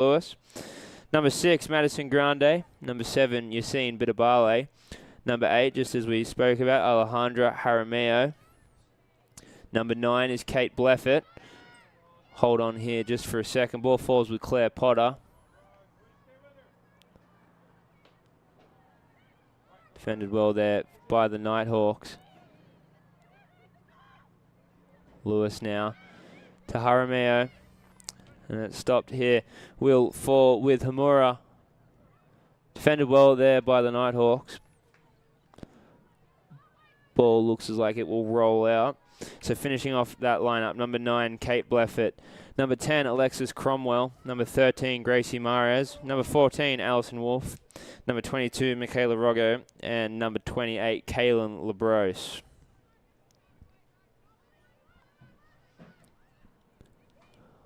Lewis. Number 6, Madison Grande. Number 7, Yassine Bitabale. Number 8, just as we spoke about, Alejandra Jaramillo. Number 9 is Kate Bleffett. Hold on here just for a second. Ball falls with Claire Potter. Defended well there by the Nighthawks. Lewis now to Jaramillo. And it stopped here. Will fall with Hamura. Defended well there by the Nighthawks. Ball looks as like it will roll out. So finishing off that lineup, number 9, Kate Bleffett. Number 10, Alexis Cromwell. Number 13, Gracie Mares. Number 14, Alison Wolfe. Number 22, Michaela Roggo. And number 28, Kaylin Labros.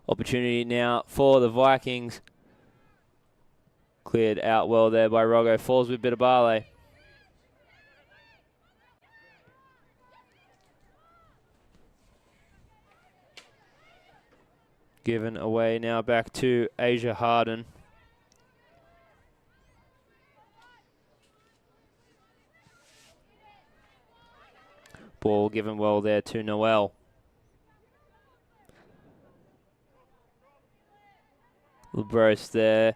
Opportunity now for the Vikings. Cleared out well there by Roggo. Falls with Bitabale. Given away now back to Asia Harden. Ball given well there to Noel. Labros there,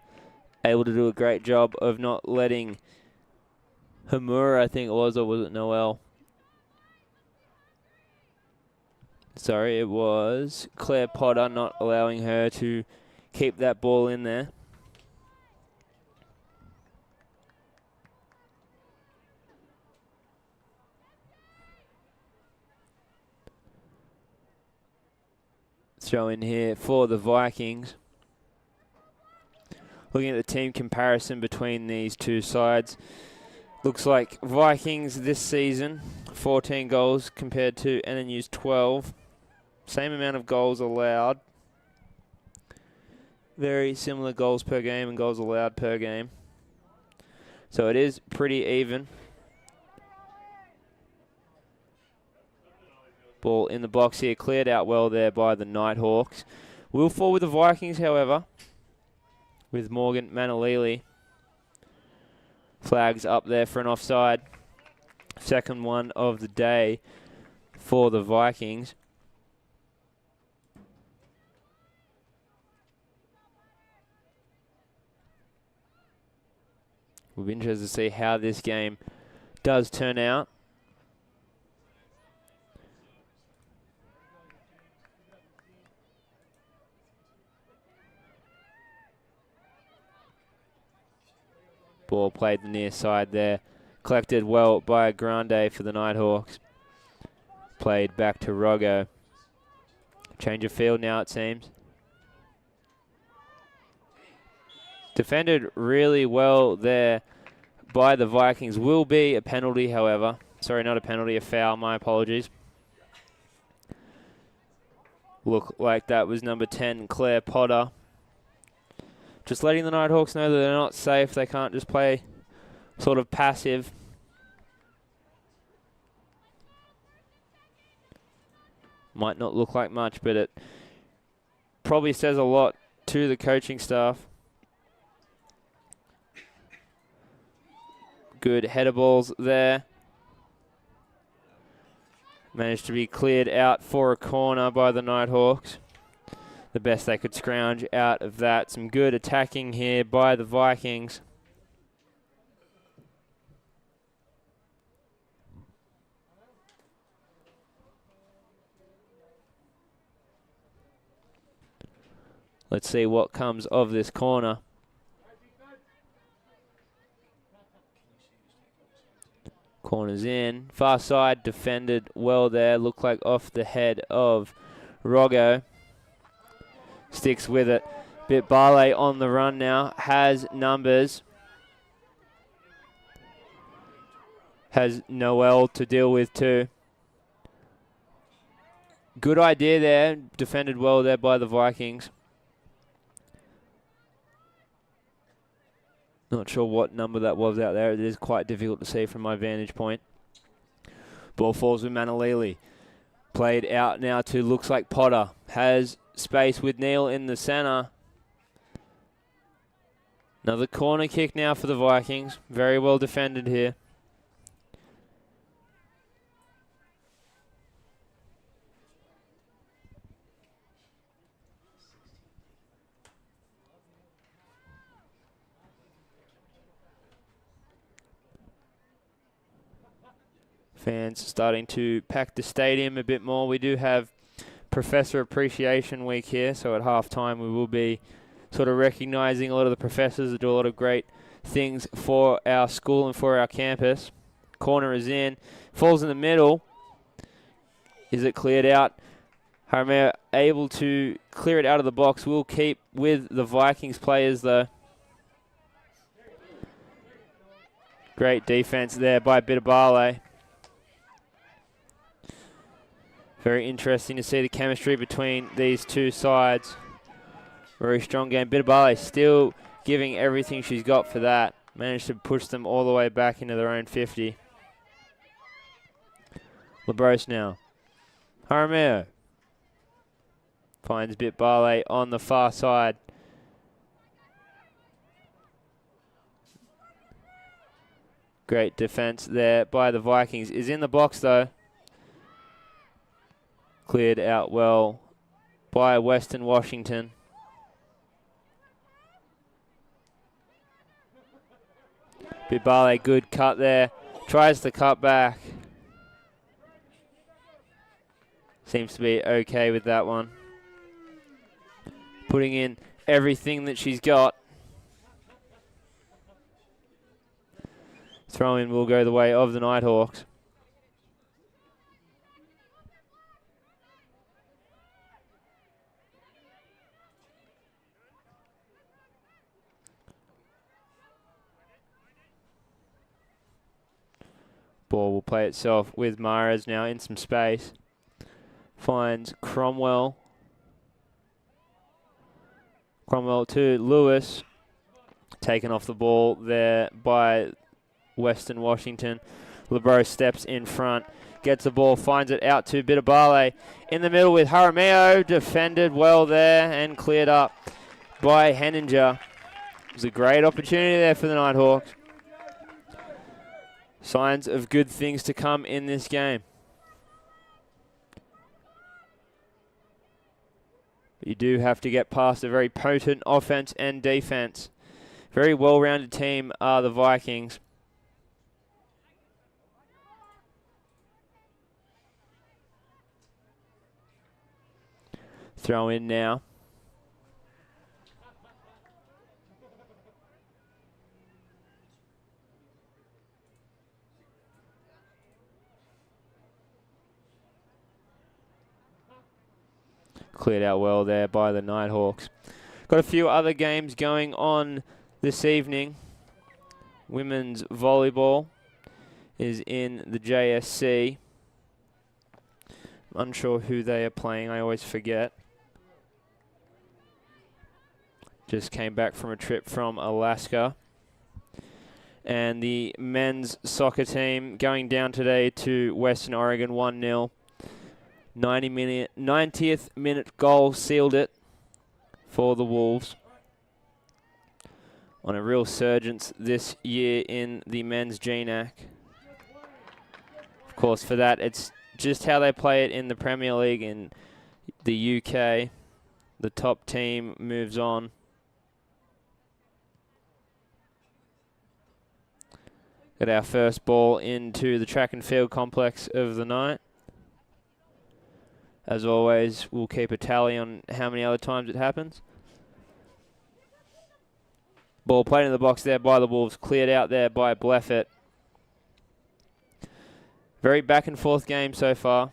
able to do a great job of not letting Hamura, I think it was, or was it Noel? Sorry, it was Claire Potter, not allowing her to keep that ball in there. Throw in here for the Vikings. Looking at the team comparison between these two sides, looks like Vikings this season, 14 goals compared to NNU's 12. Same amount of goals allowed. Very similar goals per game and goals allowed per game. So it is pretty even. Ball in the box here, cleared out well there by the Nighthawks. Will fall with the Vikings, however, with Morgan Manalili. Flags up there for an offside. Second one of the day for the Vikings. We'll be interested to see how this game does turn out. Ball played the near side there. Collected well by Grande for the Nighthawks. Played back to Roggo. Change of field now, it seems. Defended really well there by the Vikings. Will be a penalty, however. Sorry, not a penalty, a foul. My apologies. Look like that was number 10, Claire Potter. Just letting the Nighthawks know that they're not safe. They can't just play sort of passive. Might not look like much, but it probably says a lot to the coaching staff. Good header balls there. Managed to be cleared out for a corner by the Nighthawks. The best they could scrounge out of that. Some good attacking here by the Vikings. Let's see what comes of this corner. Corners in. Far side defended well there. Looked like off the head of Roggo. Sticks with it. Bit Barley on the run now. Has numbers. Has Noel to deal with too. Good idea there. Defended well there by the Vikings. Not sure what number that was out there. It is quite difficult to see from my vantage point. Ball falls with Manalili. Played out now to looks like Potter. Has space with Neil in the centre. Another corner kick now for the Vikings. Very well defended here. Fans starting to pack the stadium a bit more. We do have Professor Appreciation Week here, so at halftime we will be sort of recognising a lot of the professors that do a lot of great things for our school and for our campus. Corner is in, falls in the middle. Is it cleared out? Haramea able to clear it out of the box. Will keep with the Vikings players though. Great defense there by Bitabale. Very interesting to see the chemistry between these two sides. Very strong game. Bitabale still giving everything she's got for that. Managed to push them all the way back into their own 50. Labros now. Haramea finds Bitabale on the far side. Great defense there by the Vikings. Is in the box though. Cleared out well by Western Washington. Bitabale, good cut there. Tries to cut back. Seems to be okay with that one. Putting in everything that she's got. Throw in will go the way of the Nighthawks. Ball will play itself with Mares now in some space. Finds Cromwell. Cromwell to Lewis. Taken off the ball there by Western Washington. Labro steps in front. Gets the ball, finds it out to Bitabale. In the middle with Haramea. Defended well there and cleared up by Henninger. It was a great opportunity there for the Nighthawks. Signs of good things to come in this game. You do have to get past a very potent offense and defense. Very well-rounded team are the Vikings. Throw in now. Cleared out well there by the Nighthawks. Got a few other games going on this evening. Women's volleyball is in the JSC. I'm unsure who they are playing. I always forget. Just came back from a trip from Alaska. And the men's soccer team going down today to Western Oregon 1-0. 90th minute goal sealed it for the Wolves. On a real surgence this year in the men's GNAC. Of course, for that, it's just how they play it in the Premier League in the UK. The top team moves on. Got our first ball into the track and field complex of the night. As always, we'll keep a tally on how many other times it happens. Ball played in the box there by the Wolves. Cleared out there by Bleffett. Very back and forth game so far.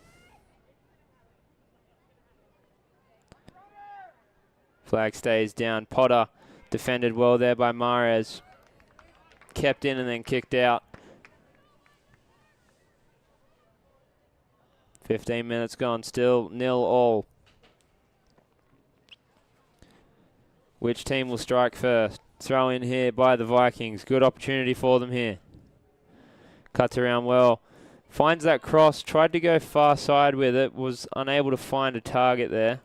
Flag stays down. Potter defended well there by Mares. Kept in and then kicked out. 15 minutes gone, still 0-0. Which team will strike first? Throw in here by the Vikings. Good opportunity for them here. Cuts around well. Finds that cross. Tried to go far side with it. Was unable to find a target there.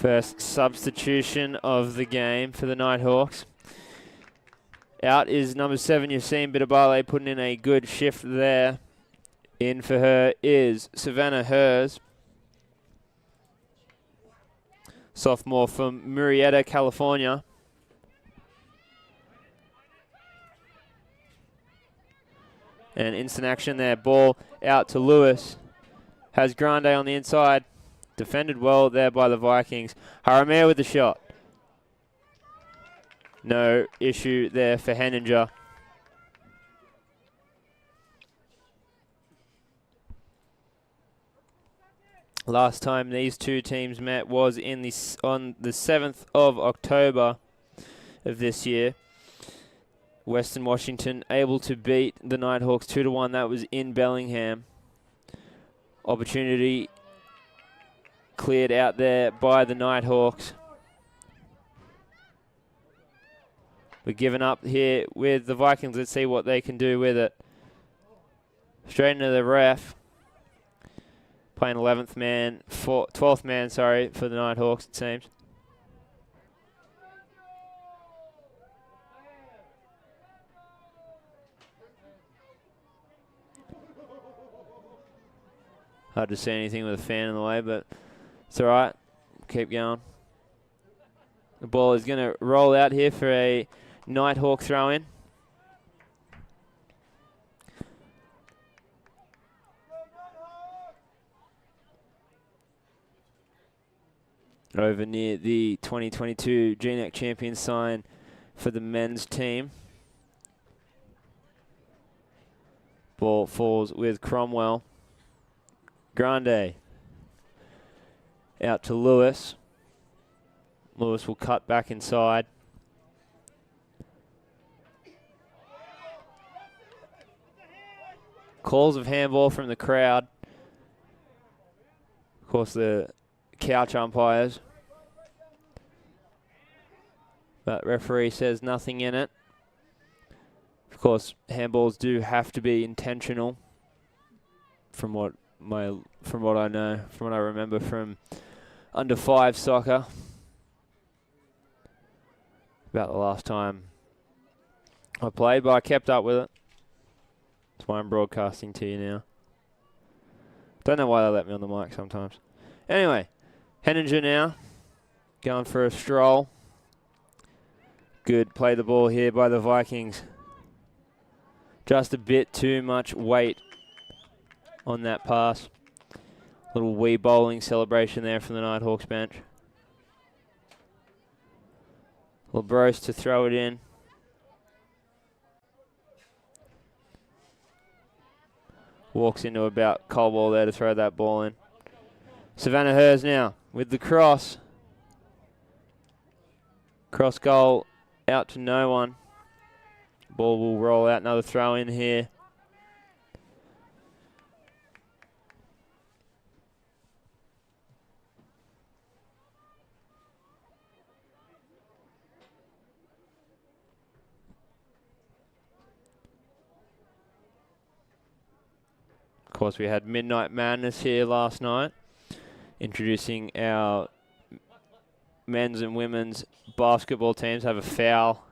First substitution of the game for the Nighthawks. Out is number 7, Yassine Bidabale, putting in a good shift there. In for her is Savannah Hers, sophomore from Murrieta, California. And instant action there. Ball out to Lewis. Has Grande on the inside. Defended well there by the Vikings. Haramea with the shot. No issue there for Henninger. Last time these two teams met was on the 7th of October of this year. Western Washington able to beat the Nighthawks 2-1. That was in Bellingham. Opportunity cleared out there by the Nighthawks. We're giving up here with the Vikings. Let's see what they can do with it. Straight into the ref. Playing 12th man, for the Nighthawks, it seems. Hard to see anything with a fan in the way, but it's all right. Keep going. The ball is going to roll out here for a Nighthawk throw-in. Over near the 2022 GNEC champion sign for the men's team. Ball falls with Cromwell. Grande out to Lewis. Lewis will cut back inside. Calls of handball from the crowd. Of course, the couch umpires. But referee says nothing in it. Of course, handballs do have to be intentional from what I know, from what I remember from under 5 soccer. About the last time I played, but I kept up with it. That's why I'm broadcasting to you now. Don't know why they let me on the mic sometimes. Anyway, Henninger now going for a stroll. Good play the ball here by the Vikings. Just a bit too much weight on that pass. Little wee bowling celebration there from the Nighthawks bench. Labros to throw it in. Walks into about Colwell there to throw that ball in. Savannah Hers now with the cross. Cross goal out to no one. Ball will roll out, another throw in here. Of course, we had Midnight Madness here last night, introducing our men's and women's basketball teams. Have a foul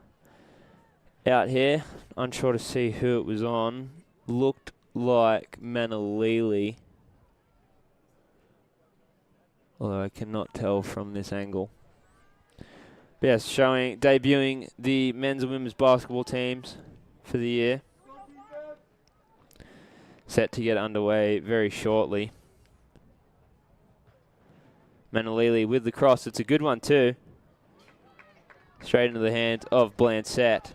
out here. Unsure to see who it was on. Looked like Manalili, although I cannot tell from this angle. But yes, debuting the men's and women's basketball teams for the year. Set to get underway very shortly. Manalili with the cross. It's a good one too. Straight into the hands of Blancett.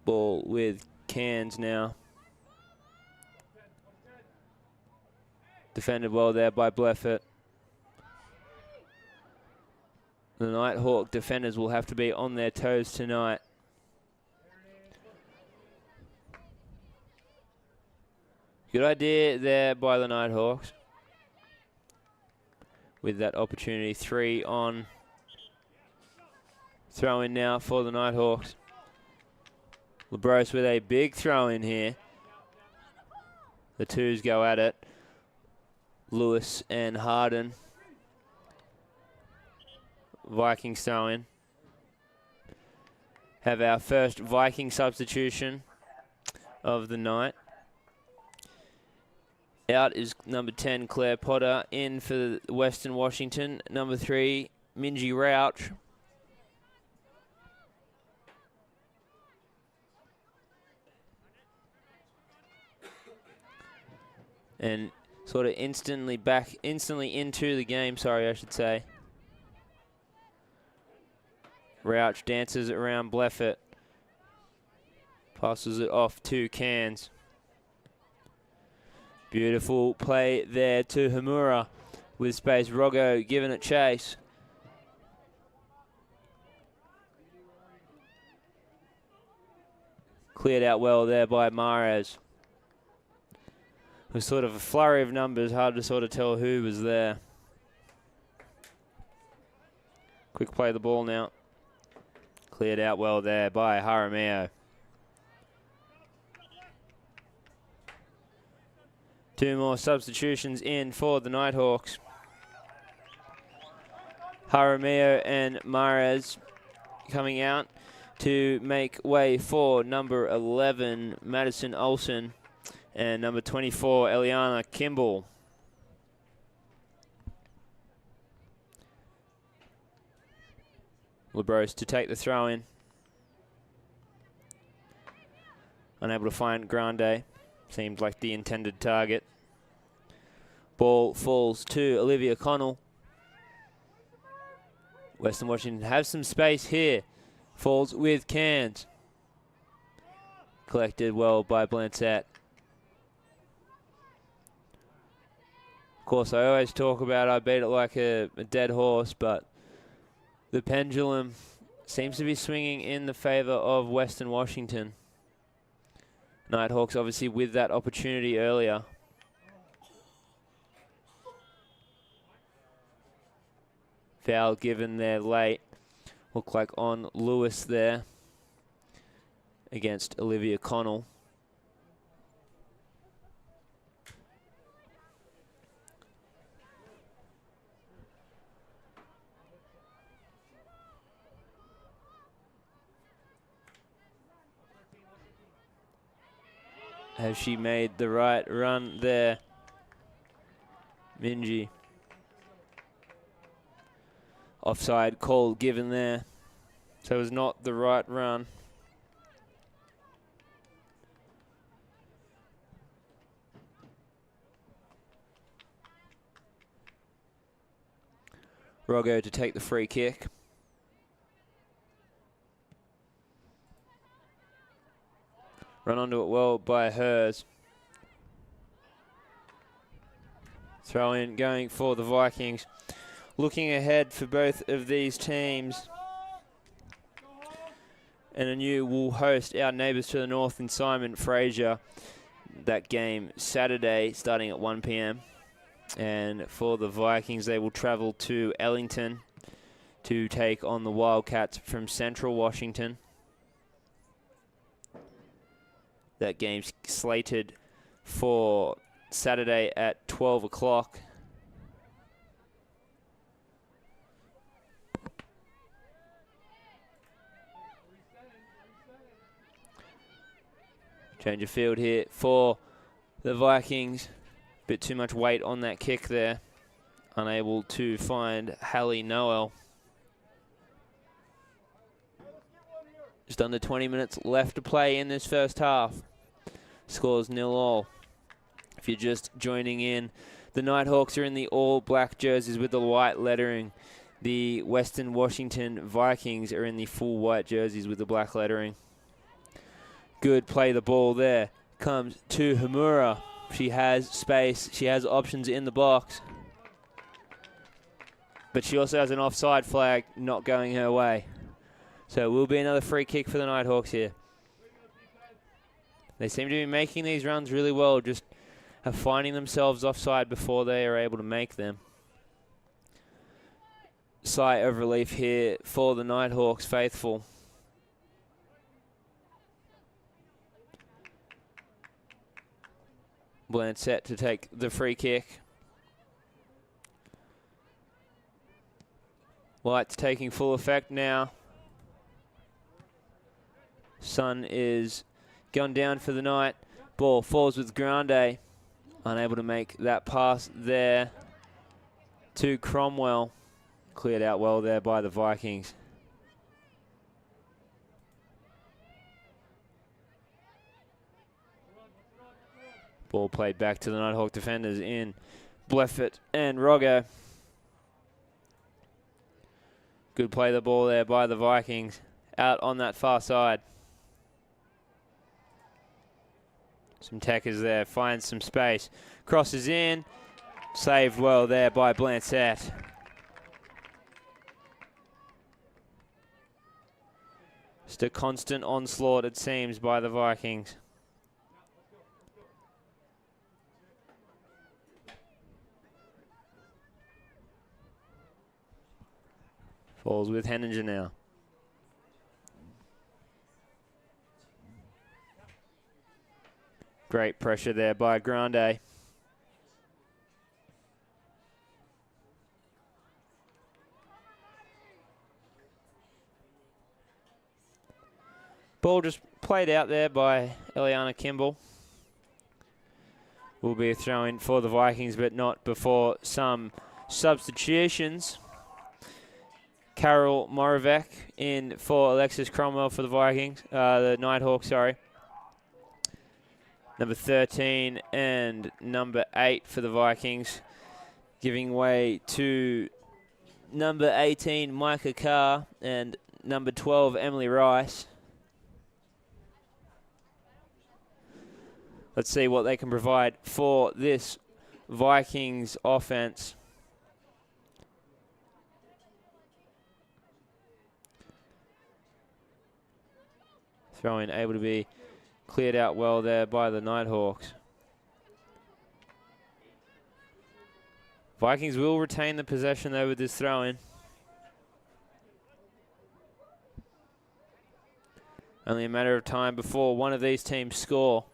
Ball with Cairns now. Defended well there by Bleffett. The Nighthawk defenders will have to be on their toes tonight. Good idea there by the Nighthawks. With that opportunity, 3 on Throw in now for the Nighthawks. LeBros with a big throw in here. The twos go at it. Lewis and Harden. Vikings throw in. Have our first Viking substitution of the night. Out is number 10, Claire Potter. In for Western Washington, number 3, Minji Rauch. And sort of instantly into the game, sorry, I should say. Rauch dances around Bleffett. Passes it off to Cairns. Beautiful play there to Hamura with space. Roggo giving it chase. Cleared out well there by Mares. It was sort of a flurry of numbers, hard to sort of tell who was there. Quick play of the ball now. Cleared out well there by Jaramillo. Two more substitutions in for the Nighthawks. Jaramillo and Mares coming out to make way for number 11, Madison Olsen, and number 24, Eliana Kimball. LeBros to take the throw in. Unable to find Grande. Seemed like the intended target. Ball falls to Olivia Connell. Western Washington have some space here. Falls with Cairns. Collected well by Blanchett. Of course, I always talk about I beat it like a dead horse, but the pendulum seems to be swinging in the favor of Western Washington. Nighthawks obviously with that opportunity earlier. Foul given there late. Look like on Lewis there against Olivia Connell. Has she made the right run there? Minji. Offside call given there. So it was not the right run. Roggo to take the free kick. Run onto it well by Hers. Throw in going for the Vikings. Looking ahead for both of these teams. NNU will host our neighbours to the north in Simon Fraser. That game Saturday starting at 1 p.m. And for the Vikings, they will travel to Ellington to take on the Wildcats from Central Washington. That game's slated for Saturday at 12 o'clock. Change of field here for the Vikings. Bit too much weight on that kick there. Unable to find Hallie Noel. Just under 20 minutes left to play in this first half. Scores 0-0. If you're just joining in, the Nighthawks are in the all-black jerseys with the white lettering. The Western Washington Vikings are in the full white jerseys with the black lettering. Good play the ball there. Comes to Hamura. She has space. She has options in the box. But she also has an offside flag not going her way. So it will be another free kick for the Nighthawks here. They seem to be making these runs really well, just finding themselves offside before they are able to make them. sigh of relief here for the Nighthawks faithful. Bland set to take the free kick. Lights taking full effect now. Sun is gone down for the night. Ball falls with Grande. Unable to make that pass there to Cromwell. Cleared out well there by the Vikings. Ball played back to the Nighthawk defenders in Bleffett and Roggo. Good play the ball there by the Vikings. Out on that far side. Some tackers there, finds some space. Crosses in. Saved well there by Blancett. Just a constant onslaught, it seems, by the Vikings. Falls with Henninger now. Great pressure there by Grande. Ball just played out there by Eliana Kimball. Will be a throw-in for the Vikings, but not before some substitutions. Carol Moravec in for Alexis Cromwell for the Vikings, the Nighthawks, sorry. Number 13 and number 8 for the Vikings, giving way to number 18, Micah Carr, and number 12, Emily Rice. Let's see what they can provide for this Vikings offense. Throw-in able to be cleared out well there by the Nighthawks. Vikings will retain the possession though with this throw-in. Only a matter of time before one of these teams score.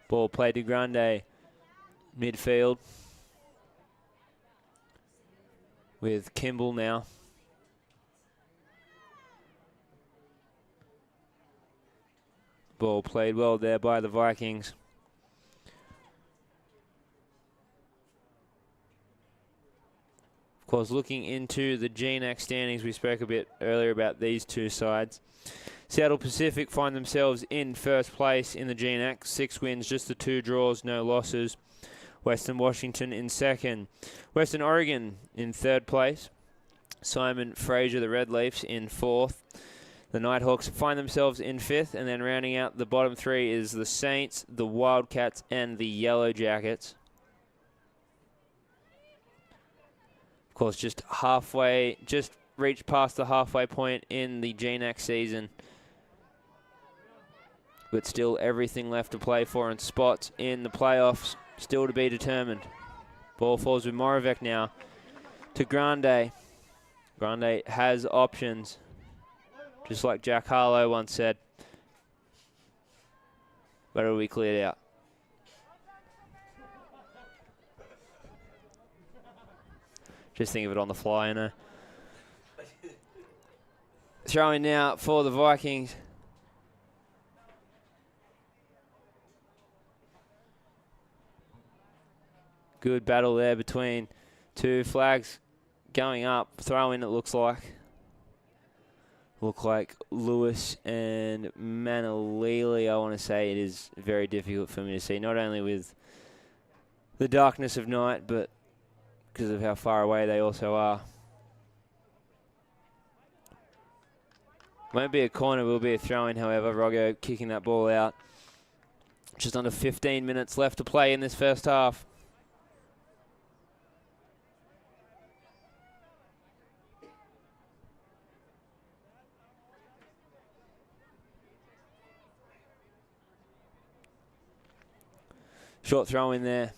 Ball played to Grande, midfield. With Kimball now. Ball played well there by the Vikings. Of course, looking into the GNAC standings, we spoke a bit earlier about these two sides. Seattle Pacific find themselves in first place in the GNAC. 6 wins, just the 2 draws, no losses. Western Washington in second. Western Oregon in third place. Simon Fraser, the Red Leafs, in fourth. The Nighthawks find themselves in fifth, and then rounding out the bottom 3 is the Saints, the Wildcats, and the Yellow Jackets. Of course, just reached past the halfway point in the GNAC season. But still everything left to play for, and spots in the playoffs still to be determined. Ball falls with Moravec now to Grande. Grande has options, just like Jack Harlow once said. But it'll be cleared out. Just think of it on the fly, you know. Throwing now for the Vikings. Good battle there between two flags going up. Throw in, it looks like. Look like Lewis and Manalili. I want to say it is very difficult for me to see, not only with the darkness of night, but because of how far away they also are. Won't be a corner, will be a throw-in, however. Roggo kicking that ball out. Just under 15 minutes left to play in this first half. Short throw in there.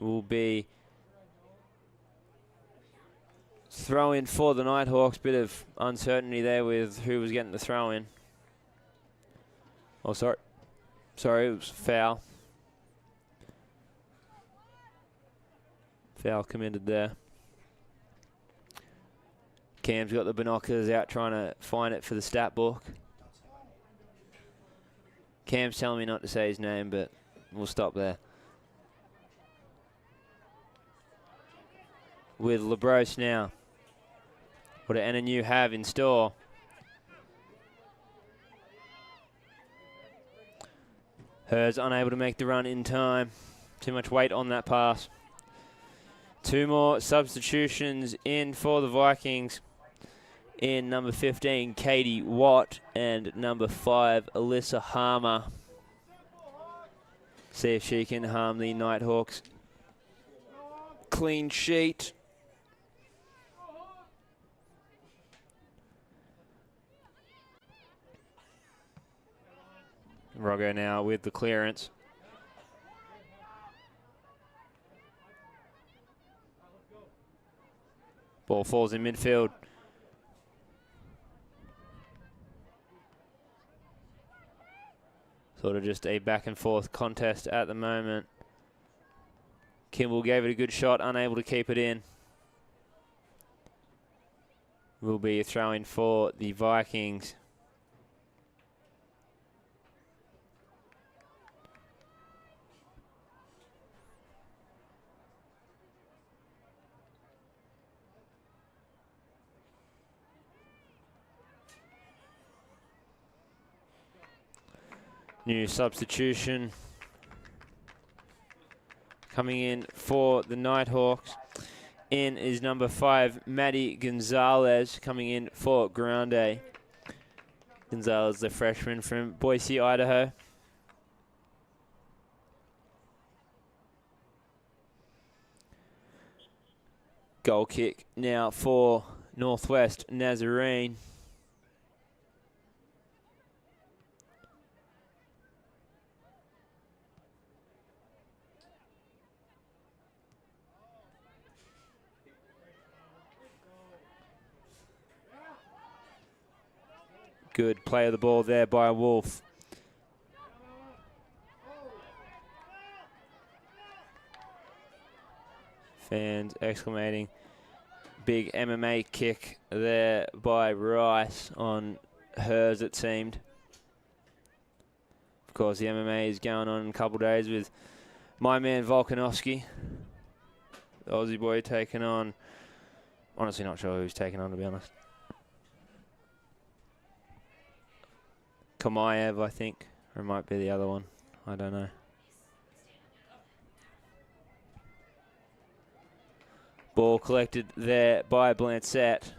will be throw in for the Nighthawks. Bit of uncertainty there with who was getting the throw in. Oh, sorry. Sorry, it was foul. Foul committed there. Cam's got the binoculars out trying to find it for the stat book. Cam's telling me not to say his name, but we'll stop there. With LeBros now. What do NNU have in store? Hers unable to make the run in time. Too much weight on that pass. Two more substitutions in for the Vikings. In number 15, Katie Watt, and number 5, Alyssa Harmer. See if she can harm the Nighthawks. Clean sheet. Roggo now with the clearance. Ball falls in midfield. Sort of just a back and forth contest at the moment. Kimball gave it a good shot, unable to keep it in. Will be a throw-in for the Vikings. New substitution coming in for the Nighthawks. In is number 5, Maddie Gonzalez, coming in for Grande. Gonzalez, the freshman from Boise, Idaho. Goal kick now for Northwest Nazarene. Good play of the ball there by Wolf. Fans exclamating. Big MMA kick there by Rice on hers, it seemed. Of course, the MMA is going on in a couple of days with my man Volkanovski. The Aussie boy taking on, honestly not sure who's taking on, to be honest. Kamaev, I think, or it might be the other one. I don't know. Ball collected there by Blancett.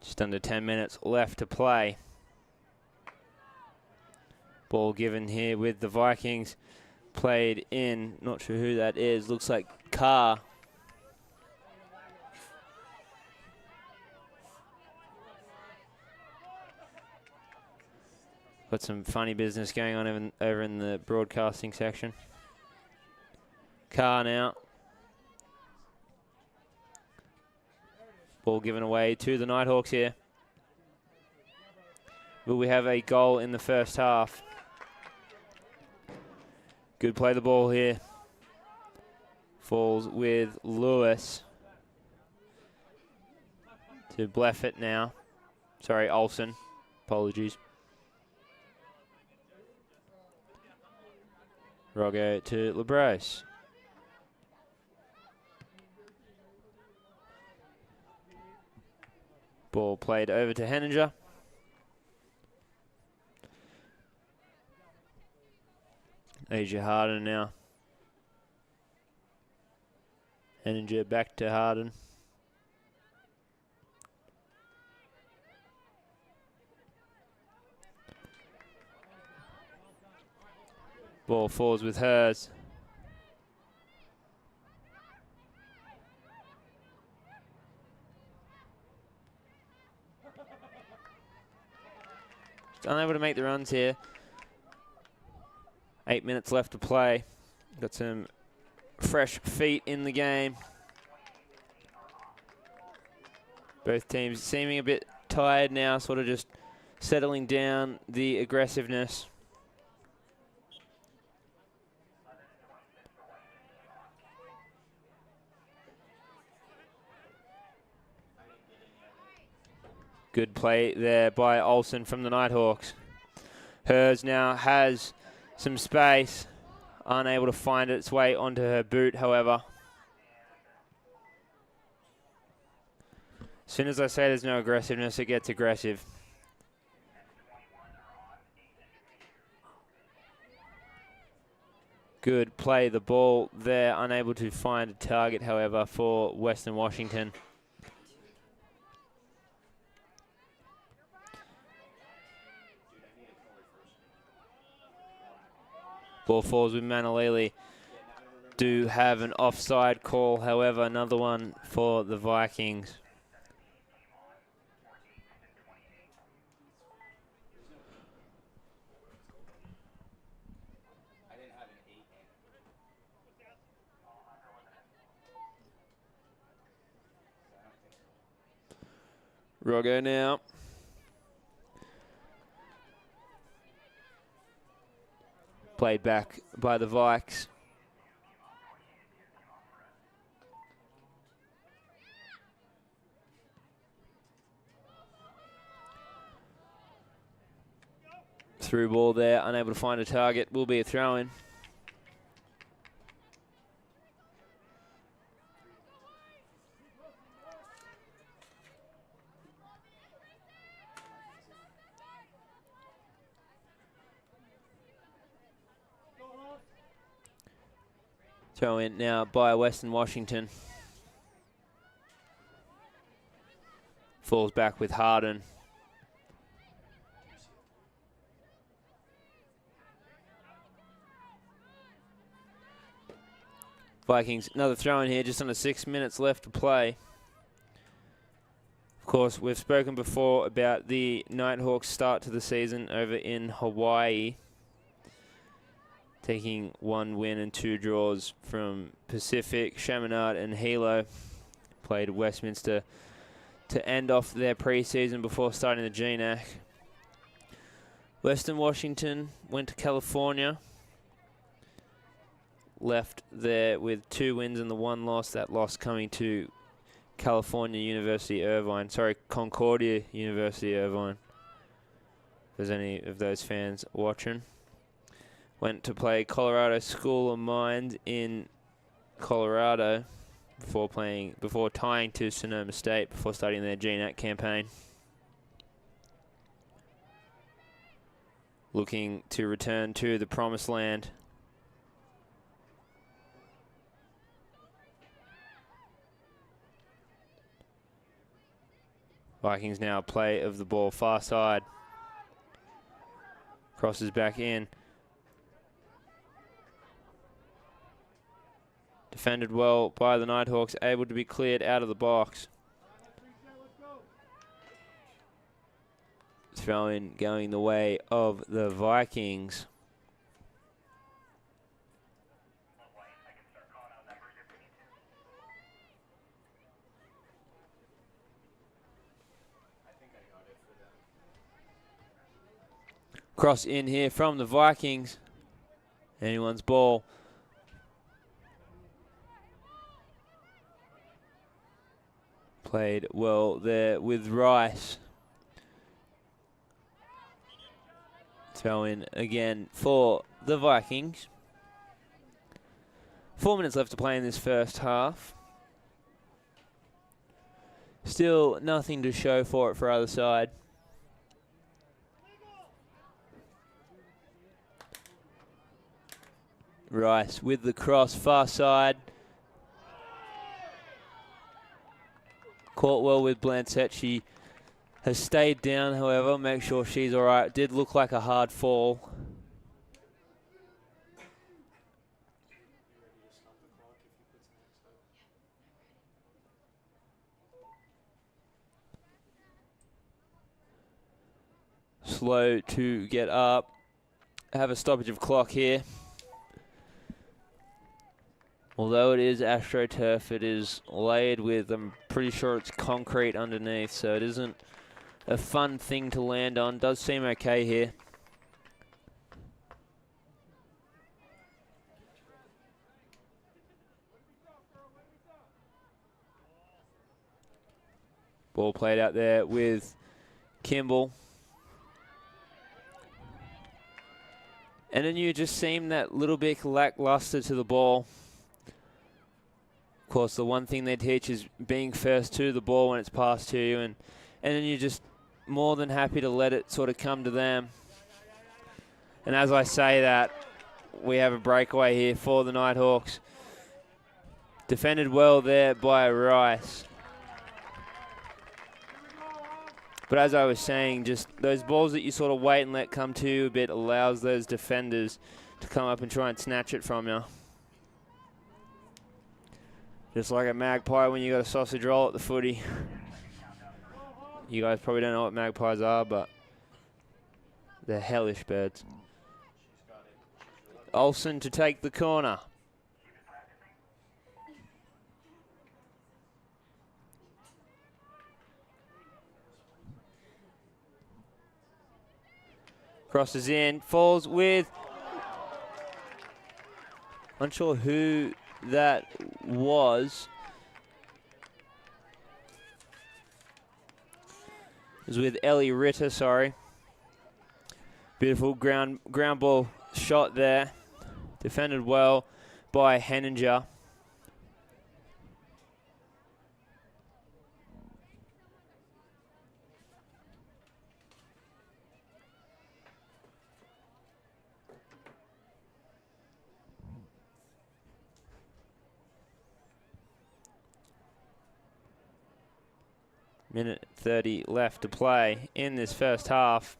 Just under 10 minutes left to play. Ball given here with the Vikings. Played in, not sure who that is, looks like Carr. Got some funny business going on over in the broadcasting section. Carr now. Ball given away to the Nighthawks here. Will we have a goal in the first half? Good play the ball here. Falls with Lewis. To Bleffett now. Sorry, Olsen. Apologies. Roggo to LeBros. Ball played over to Henninger. Asia Harden now. Henninger back to Harden. Ball falls with hers. Just unable to make the runs here. 8 minutes left to play. Got some fresh feet in the game. Both teams seeming a bit tired now, sort of just settling down the aggressiveness. Good play there by Olsen from the Nighthawks. Hers now has some space, unable to find its way onto her boot, however. As soon as I say there's no aggressiveness, it gets aggressive. Good play, the ball there, unable to find a target, however, for Western Washington. Ball falls with Manalili. Do have an offside call, however, another one for the Vikings. Roggo now. Played back by the Vikes. Through ball there, unable to find a target. Will be a throw-in. Throw in now by Western Washington. Falls back with Harden. Vikings, another throw in here, just under 6 minutes left to play. Of course, we've spoken before about the Nighthawks' start to the season over in Hawaii, taking 1 win and 2 draws from Pacific, Chaminade and Hilo. Played Westminster to end off their preseason before starting the GNAC. Western Washington went to California. Left there with 2 wins and the 1 loss. That loss coming to California University Irvine. Sorry, Concordia University Irvine. If there's any of those fans watching. Went to play Colorado School of Mines in Colorado before tying to Sonoma State before starting their GNAC campaign. Looking to return to the promised land. Vikings now play of the ball far side. Crosses back in. Defended well by the Nighthawks, able to be cleared out of the box. Throw in going the way of the Vikings. Cross in here from the Vikings. Anyone's ball. Played well there with Rice. Throw in again for the Vikings. 4 minutes left to play in this first half. Still nothing to show for it for either side. Rice with the cross, far side. Caught well with Blancett. She has stayed down, however. Make sure she's all right. Did look like a hard fall. slow to get up. Have a stoppage of clock here. Although it is AstroTurf, it is laid with, I'm pretty sure it's concrete underneath, so it isn't a fun thing to land on. Does seem okay here. Ball played out there with Kimball. NNU just seemed that little bit lackluster to the ball. Of course, the one thing they teach is being first to the ball when it's passed to you, and NNU just more than happy to let it sort of come to them. And as I say that, we have a breakaway here for the Nighthawks. Defended well there by Rice. But as I was saying, just those balls that you sort of wait and let come to you a bit allows those defenders to come up and try and snatch it from you. Just like a magpie when you got a sausage roll at the footy. You guys probably don't know what magpies are, but they're hellish birds. Olsen to take the corner. Crosses in, falls with, unsure who that was. It was with Ellie Ritter, sorry. Beautiful ground ball shot there. Defended well by Henninger. Minute 30 left to play in this first half.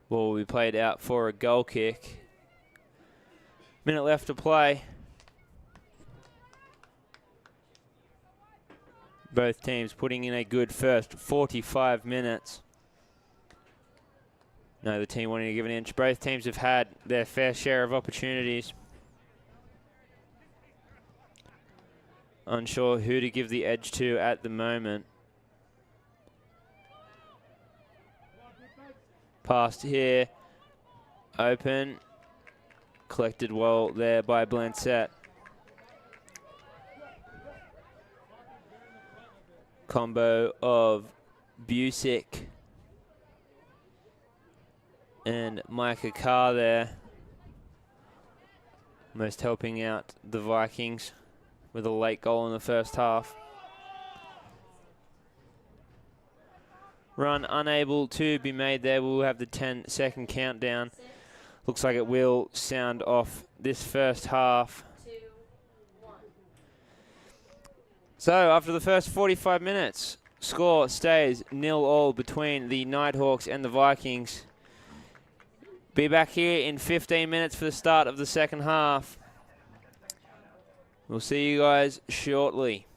Ball will be played out for a goal kick. Minute left to play. Both teams putting in a good first 45 minutes. No, the team wanting to give an inch. Both teams have had their fair share of opportunities. Unsure who to give the edge to at the moment. Passed here. Open. Collected well there by Blancett. Combo of Busick and Micah Carr there. Most helping out the Vikings with a late goal in the first half. Run unable to be made there. We'll have the 10-second countdown. Looks like it will sound off this first half. 2, 1. So after the first 45 minutes, score stays 0-0 between the Nighthawks and the Vikings. Be back here in 15 minutes for the start of the second half. We'll see you guys shortly.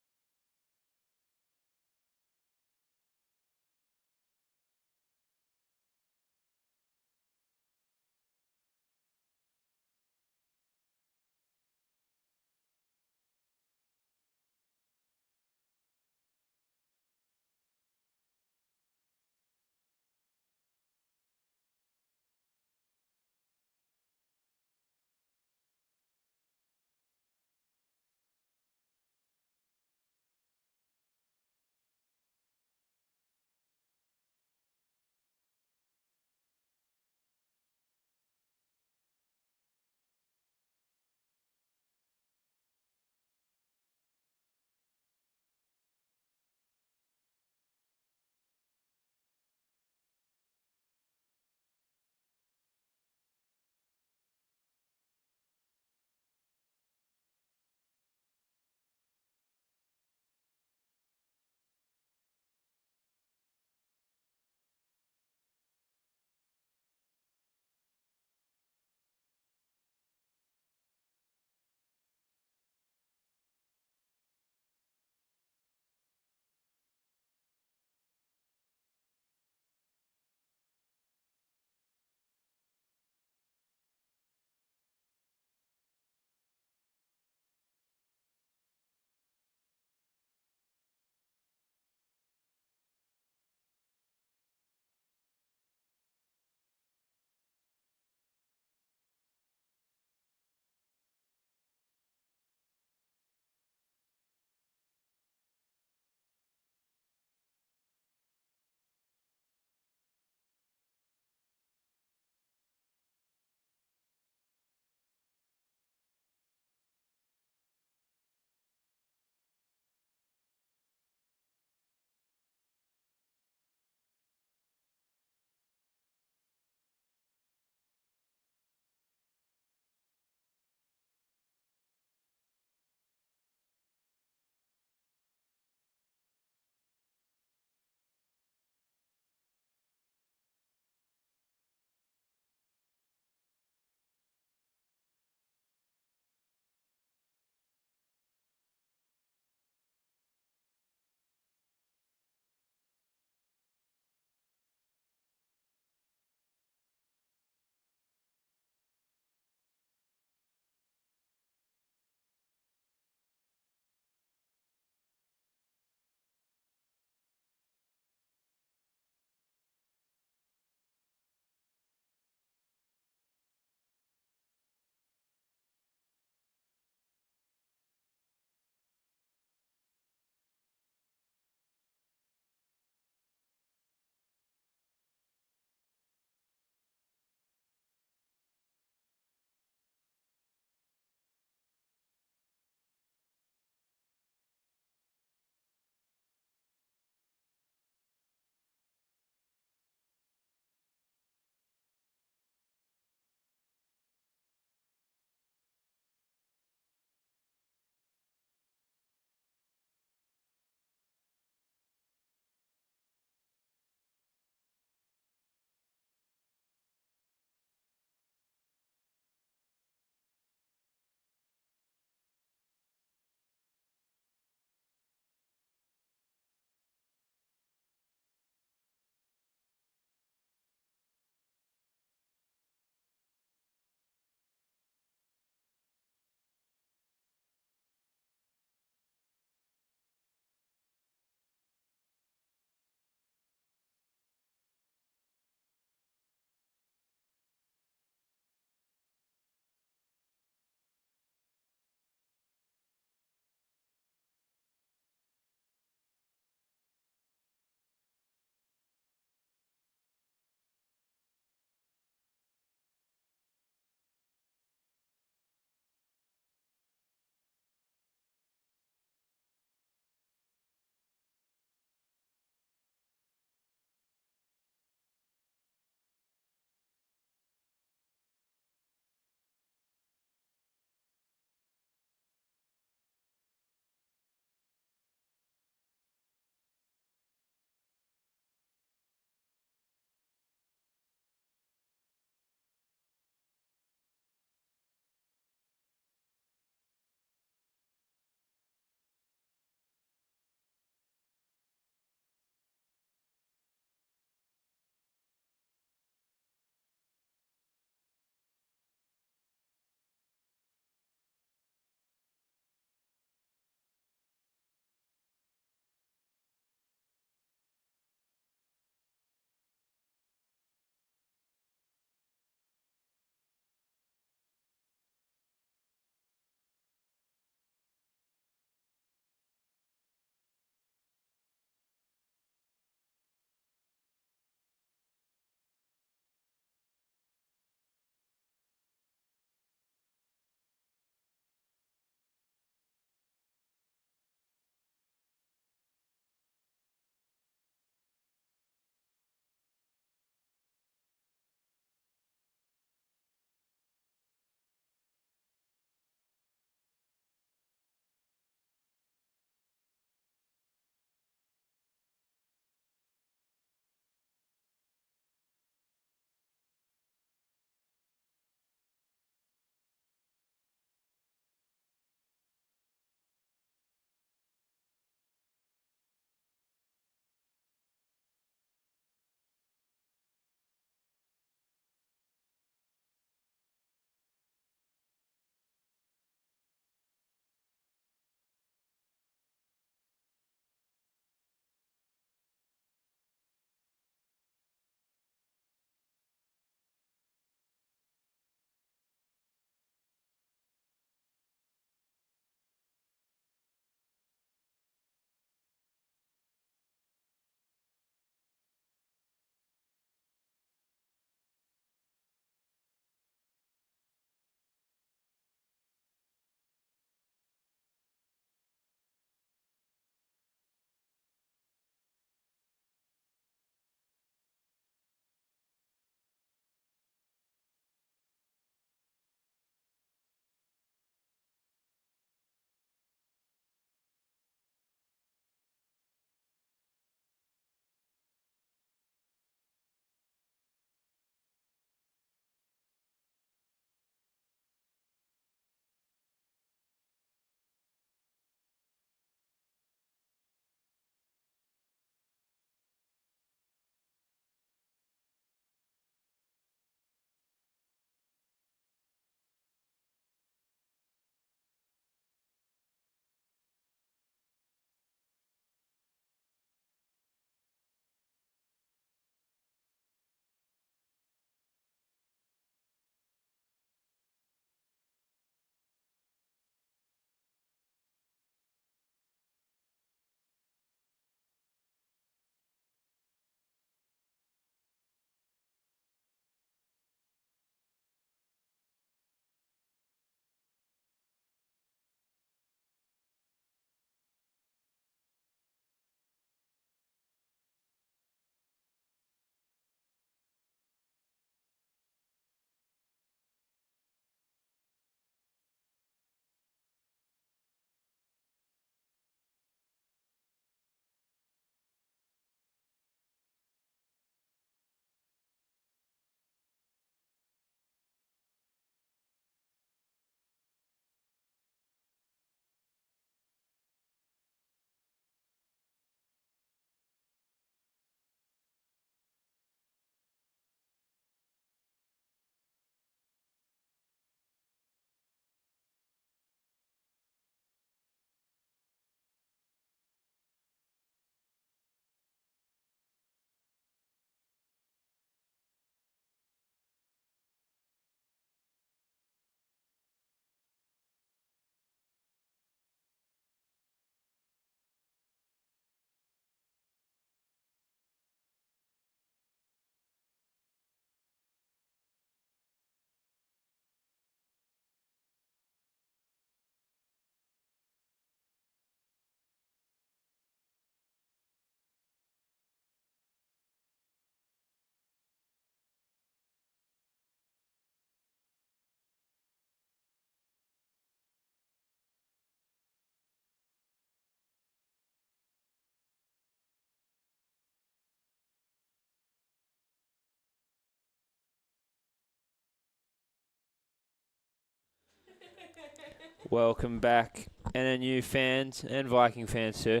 Welcome back, NNU fans and Viking fans too.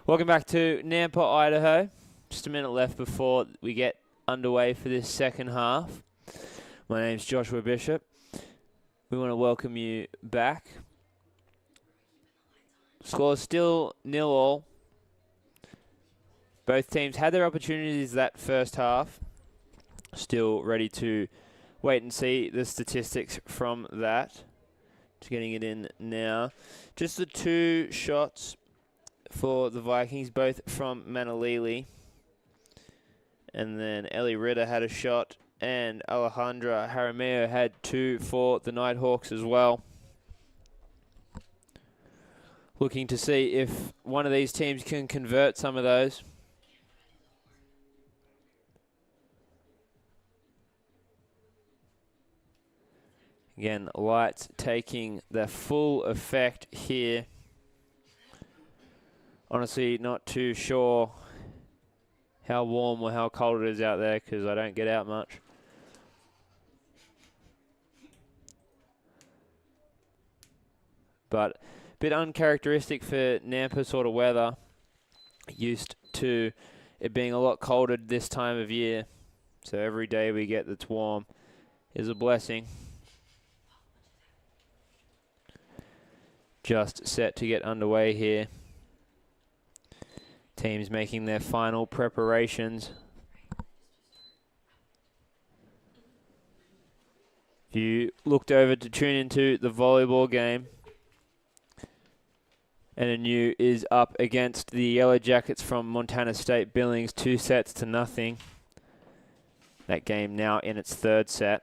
Welcome back to Nampa, Idaho. Just a minute left before we get underway for this second half. My name's Joshua Bishop. We want to welcome you back. Score still 0-0. Both teams had their opportunities that first half. Still ready to wait and see the statistics from that. Just getting it in now. Just the two shots for the Vikings, both from Manalili. And then Ellie Ritter had a shot, and Alejandra Jaramillo had two for the Nighthawks as well. Looking to see if one of these teams can convert some of those. Again, lights taking the full effect here. Honestly, not too sure how warm or how cold it is out there because I don't get out much. But a bit uncharacteristic for Nampa sort of weather. Used to it being a lot colder this time of year. So every day we get that's warm is a blessing. Just set to get underway here. Teams making their final preparations. If you looked over to tune into the volleyball game, NNU is up against the Yellow Jackets from Montana State Billings, 2-0. That game now in its third set.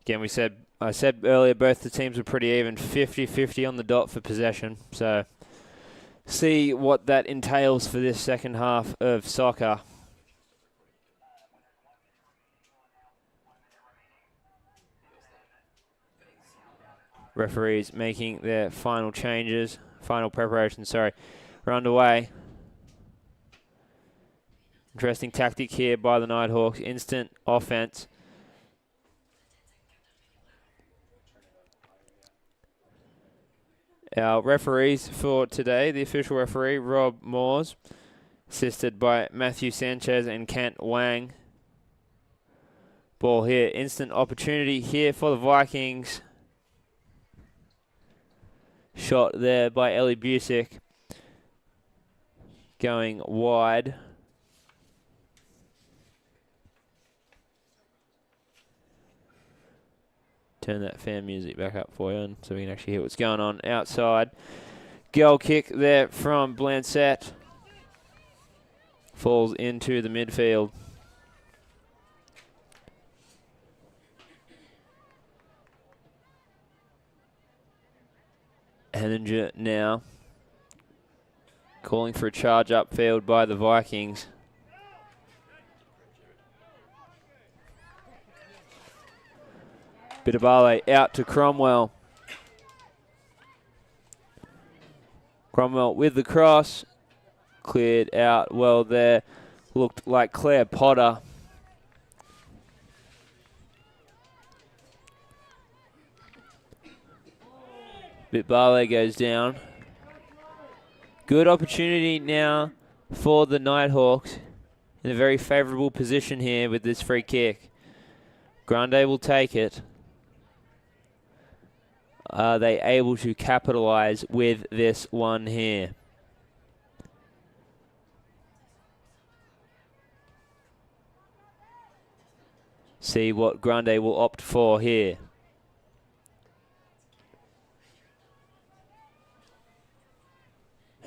Again, I said earlier both the teams were pretty even, 50-50 on the dot for possession. So see what that entails for this second half of soccer. Referees making their final changes, final preparations, sorry, are underway. Interesting tactic here by the Nighthawks, instant offense. Our referees for today, the official referee, Rob Moores, assisted by Matthew Sanchez and Kent Wang. Ball here, instant opportunity here for the Vikings. Shot there by Ellie Busick. Going wide. Turn that fan music back up for you so we can actually hear what's going on outside. Goal kick there from Blancett. Falls into the midfield. Henninger now calling for a charge upfield by the Vikings. Bit of volley out to Cromwell. Cromwell with the cross. Cleared out well there. Looked like Claire Potter. Bitbale goes down. Good opportunity now for the Nighthawks. In a very favourable position here with this free kick. Grande will take it. Are they able to capitalise with this one here? See what Grande will opt for here.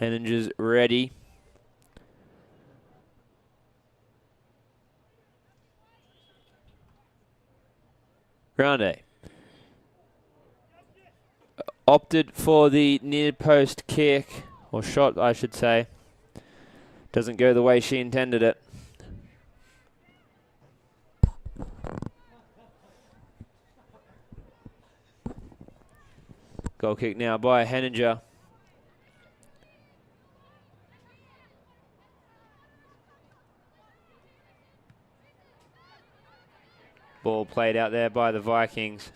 Henninger's ready. Grande. Opted for the near post kick, or shot I should say. Doesn't go the way she intended it. Goal kick now by Henninger. Ball played out there by the Vikings.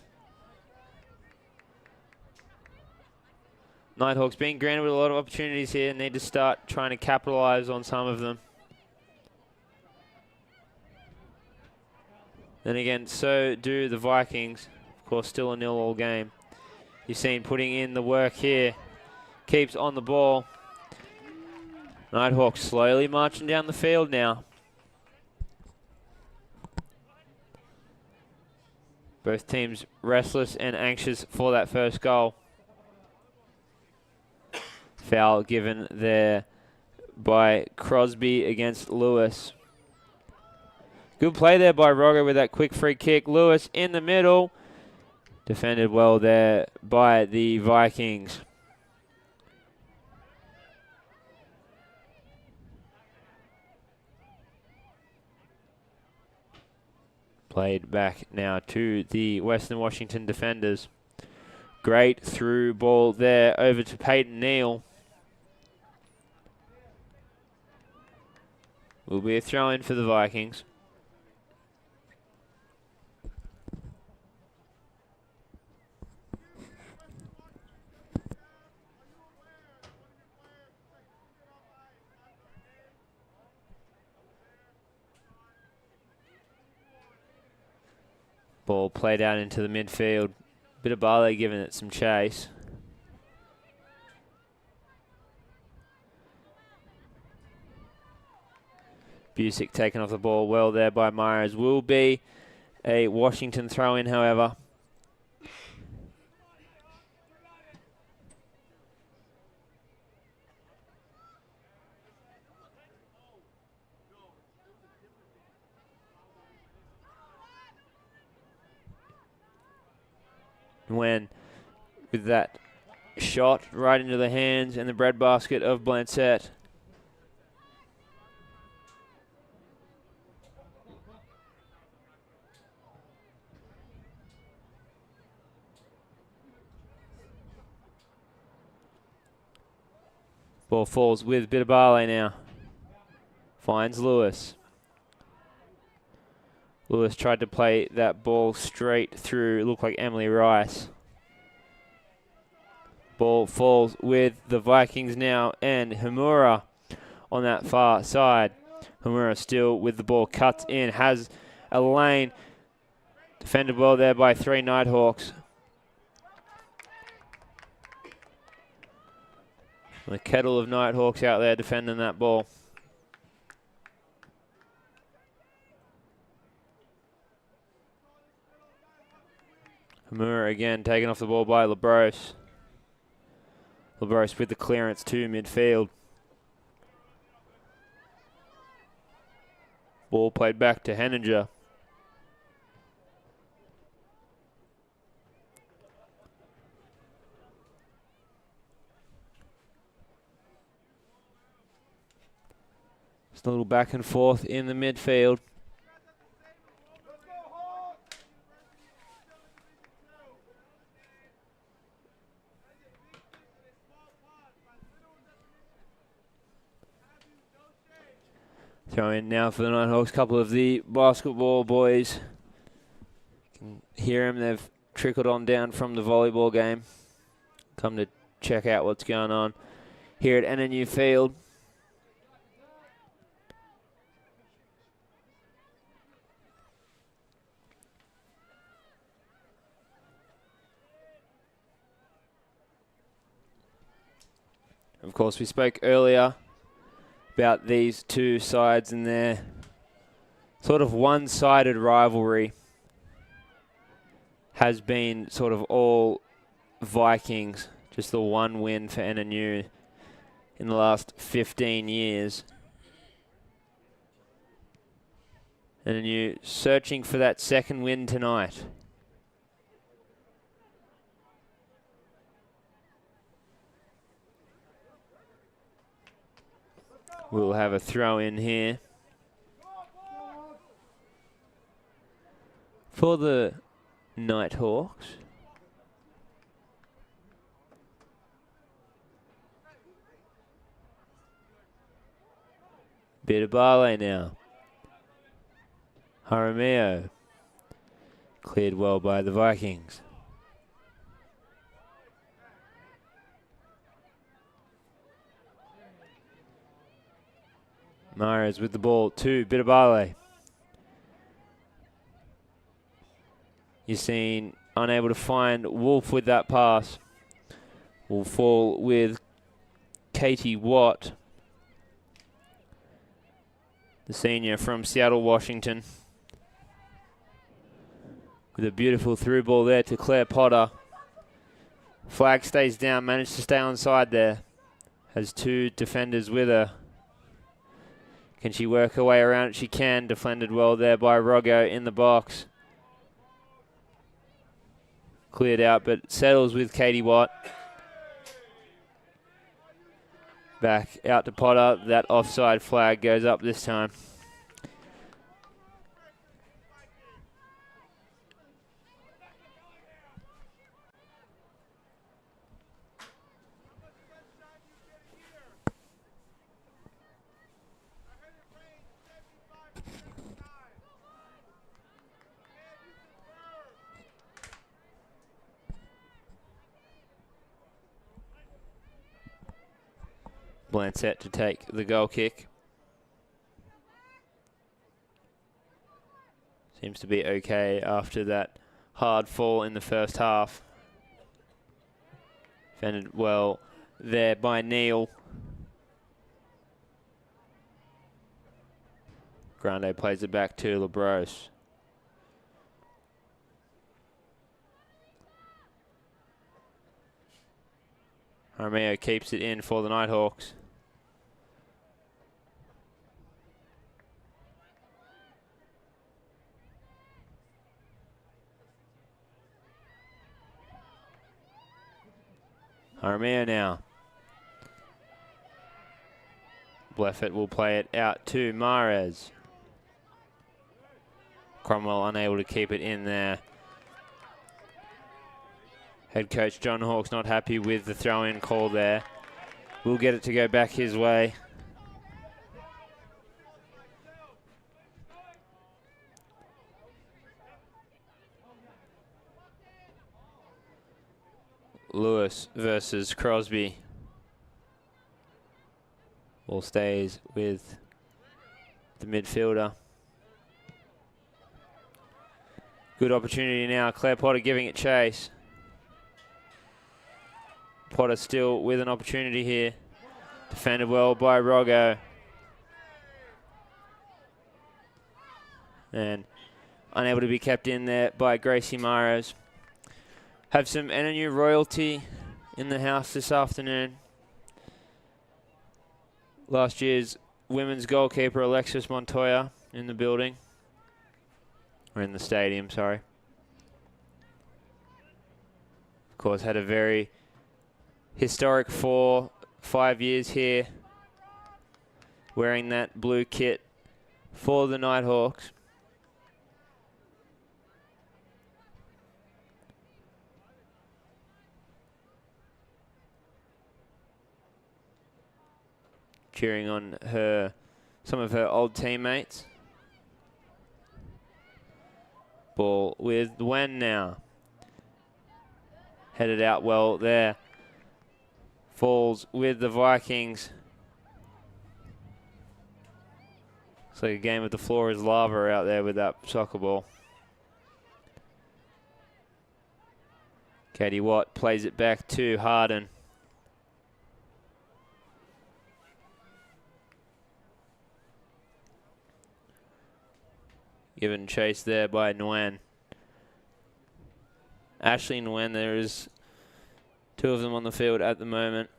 Nighthawks being granted with a lot of opportunities here. Need to start trying to capitalise on some of them. Then again, so do the Vikings. Of course, still a 0-all game. You've seen putting in the work here. Keeps on the ball. Nighthawks slowly marching down the field now. Both teams restless and anxious for that first goal. Foul given there by Crosby against Lewis. Good play there by Rogger with that quick free kick. Lewis in the middle. Defended well there by the Vikings. Played back now to the Western Washington defenders. Great through ball there over to Peyton Neal. Will be a throw in for the Vikings. Ball played out into the midfield. Bit of Barley giving it some chase. Busick taken off the ball well there by Myers. Will be a Washington throw-in, however. When with that shot right into the hands and the breadbasket of Blancett. Ball falls with Bitabale now. Finds Lewis. Lewis tried to play that ball straight through. It looked like Emily Rice. Ball falls with the Vikings now, and Hamura on that far side. Hamura still with the ball, cuts in, has a lane. Defended well there by 3 Nighthawks. The kettle of Nighthawks out there defending that ball. Hamura again taken off the ball by LaBrose. LaBrose with the clearance to midfield. Ball played back to Henninger. Just a little back and forth in the midfield. Throw in now for the Nighthawks. Couple of the basketball boys. You can hear them. They've trickled on down from the volleyball game. Come to check out what's going on here at NNU Field. Of course, we spoke earlier about these two sides and their sort of one-sided rivalry has been sort of all Vikings, just the one win for NNU in the last 15 years. NNU searching for that second win tonight. We'll have a throw in here for the Nighthawks. Bit of Barley now. Jaramillo. Cleared well by the Vikings. Mares with the ball to Bitabale. You're seeing unable to find Wolf with that pass. Will fall with Katie Watt, the senior from Seattle, Washington. With a beautiful through ball there to Claire Potter. Flag stays down, managed to stay onside there. Has two defenders with her. Can she work her way around it? She can. Defended well there by Roggo in the box. Cleared out, but settles with Katie Watt. Back out to Potter. That offside flag goes up this time. Blancett to take the goal kick. Seems to be okay after that hard fall in the first half. Defended well there by Neil. Grande plays it back to LeBros. Romeo keeps it in for the Nighthawks. Romeo now. Bleffett will play it out to Mares. Cromwell unable to keep it in there. Head coach John Hawkes not happy with the throw-in call there. We'll get it to go back his way. Lewis versus Crosby. Ball stays with the midfielder. Good opportunity now. Claire Potter giving it chase. Potter still with an opportunity here. Defended well by Roggo. And unable to be kept in there by Gracie Mares. Have some NNU royalty in the house this afternoon. Last year's women's goalkeeper Alexis Montoya in the building. Or in the stadium, sorry. Of course, had a very historic 5 years here, wearing that blue kit for the Nighthawks. Cheering on some of her old teammates. Ball with Wen now. Headed out well there. Falls with the Vikings. It's like a game of the floor is lava out there with that soccer ball. Katie Watt plays it back to Harden. Given chase there by Nguyen. Ashley Nguyen, there is two of them on the field at the moment.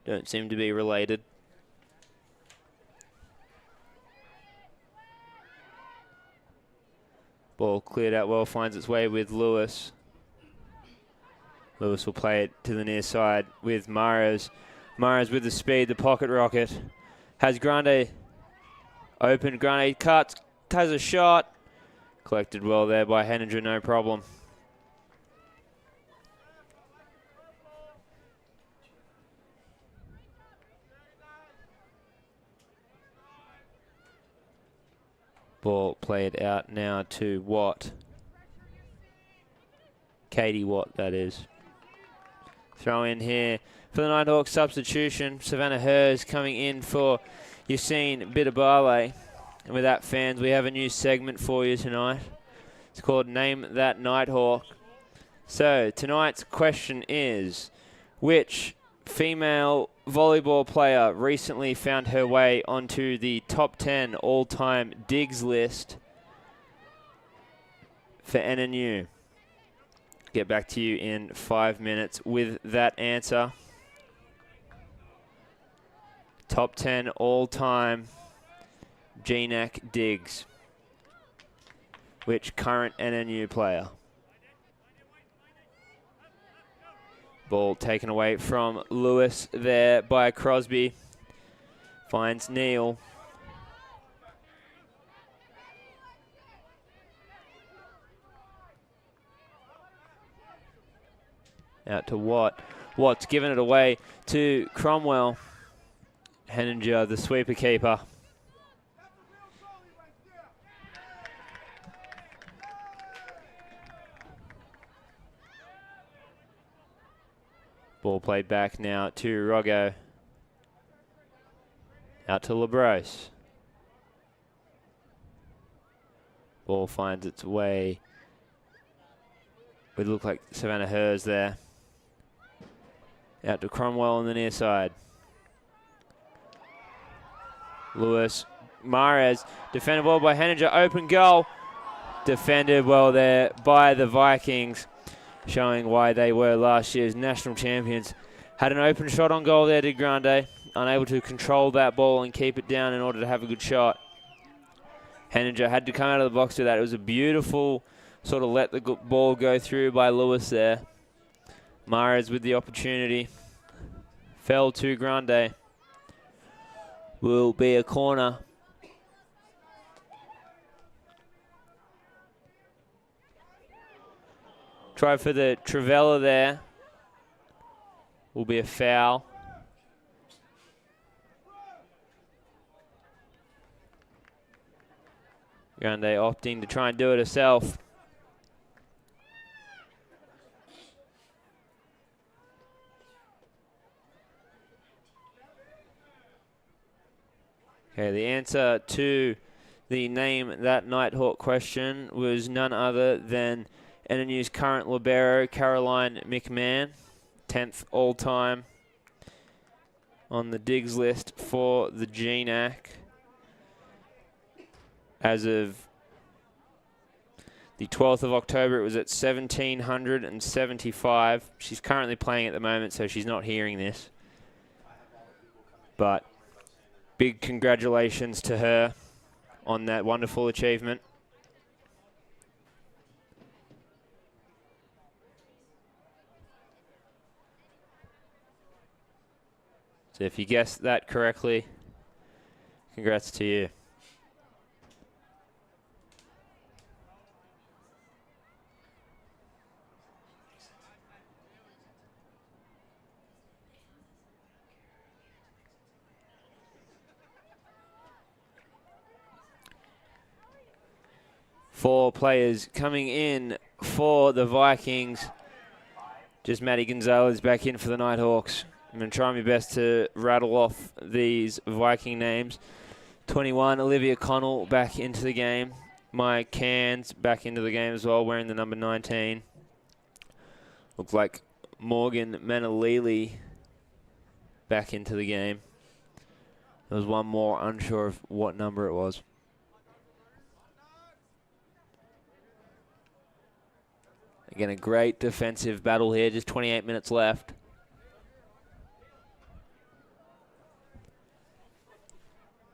Don't seem to be related. Ball cleared out well, finds its way with Lewis. Lewis will play it to the near side with Mares. Mares with the speed, the pocket rocket. Has Grande open. Grande cuts, has a shot. Collected well there by Henninger, no problem. Ball played out now to Watt. Katie Watt, that is. Throw in here for the Nighthawks substitution. Savannah Hers coming in for Yassine Bidabale. And with that, fans, we have a new segment for you tonight. It's called Name That Nighthawk. So tonight's question is, which female volleyball player recently found her way onto the top 10 all-time digs list for NNU? Get back to you in 5 minutes with that answer. Top 10 all-time GNAC digs. Which current NNU player? Ball taken away from Lewis there by Crosby. Finds Neal. Out to Watt. Watt's given it away to Cromwell. Henninger, the sweeper keeper. Ball played back now to Roggo. Out to LeBrose. Ball finds its way. It looked like Savannah Hers there. Out to Cromwell on the near side. Lewis. Mares. Defended well by Henninger. Open goal. Defended well there by the Vikings. Showing why they were last year's national champions. Had an open shot on goal there, did Grande. Unable to control that ball and keep it down in order to have a good shot. Henninger had to come out of the box to that. It was a beautiful sort of let the ball go through by Lewis there. Mares with the opportunity. Fell to Grande. Will be a corner. Try for the Trivella there. Will be a foul. Grande opting to try and do it herself. Okay, the answer to the Name That Nighthawk question was none other than NNU's current libero, Caroline McMahon, 10th all-time on the digs list for the GNAC. As of the 12th of October, it was at 1,775. She's currently playing at the moment, so she's not hearing this. But big congratulations to her on that wonderful achievement. So if you guessed that correctly, congrats to you. Four players coming in for the Vikings. Just Matty Gonzalez back in for the Nighthawks. I'm going to try my best to rattle off these Viking names. 21, Olivia Connell back into the game. Mike Cairns back into the game as well, wearing the number 19. Looks like Morgan Manalili back into the game. There was one more, unsure of what number it was. Again, a great defensive battle here, just 28 minutes left.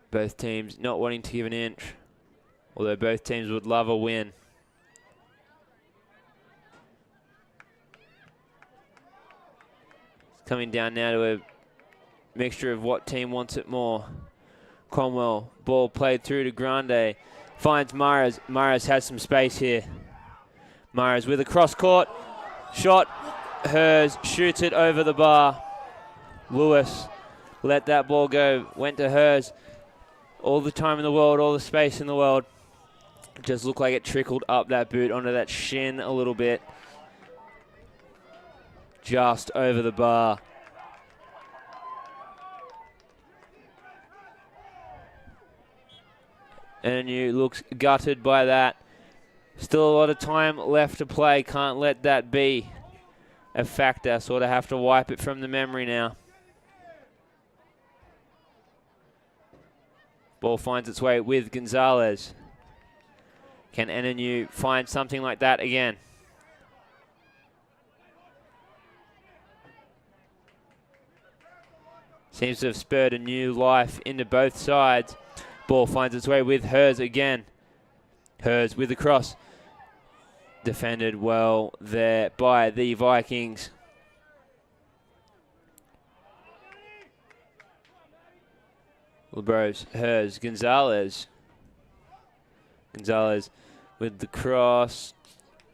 Both teams not wanting to give an inch, although both teams would love a win. It's coming down now to a mixture of what team wants it more. Cromwell, ball played through to Grande, finds Mares. Mares has some space here. Mares with a cross court shot. Hers shoots it over the bar. Lewis let that ball go, went to Hers. All the time in the world, all the space in the world. Just looked like it trickled up that boot onto that shin a little bit. just over the bar. NNU looks gutted by that. Still a lot of time left to play. Can't let that be a factor. Sort of have to wipe it from the memory now. Ball finds its way with Gonzalez. Can NNU find something like that again? Seems to have spurred a new life into both sides. Ball finds its way with Hers again. Hers with the cross. Defended well there by the Vikings. LeBros, Hers, Gonzalez. Gonzalez with the cross.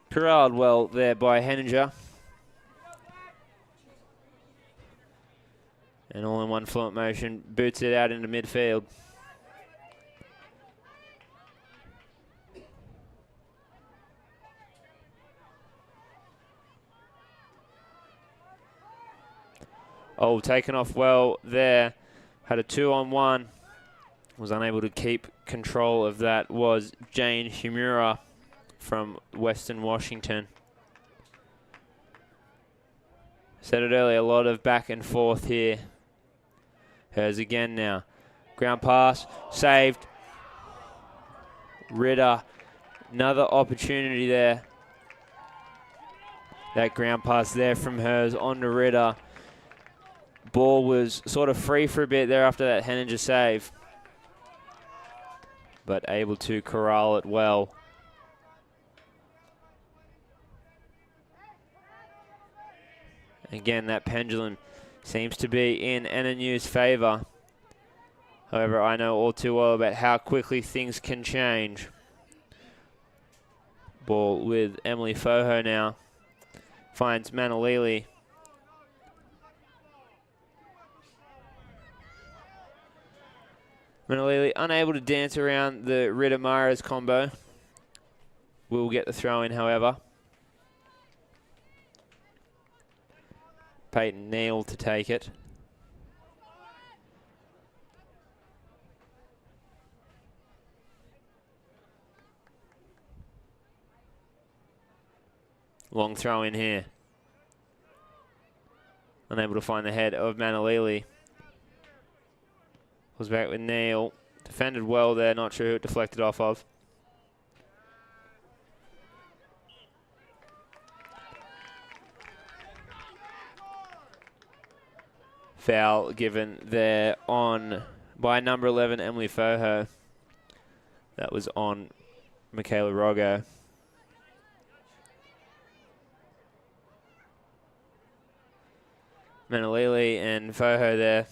Corralled well there by Henninger. And all in one fluent motion, boots it out into midfield. Oh, taken off well there. Had a 2-on-1. Was unable to keep control of that. Was Jane Humura from Western Washington. Said it earlier, a lot of back and forth here. Hers again now. Ground pass, saved. Ritter, another opportunity there. That ground pass there from Hers on to Ritter. Ball was sort of free for a bit there after that Henninger save, but able to corral it well. Again, that pendulum seems to be in NNU's favour. However, I know all too well about how quickly things can change. Ball with Emily Foho now. Finds Manalili. Manalili unable to dance around the Ritter-Mares combo. Will get the throw in, however. Peyton Neal to take it. Long throw in here. Unable to find the head of Manalili. Was back with Neal. Defended well there, not sure who it deflected off of. Foul given there on by number 11, Emily Foho. That was on Michaela Rogo. Manalili and Foho there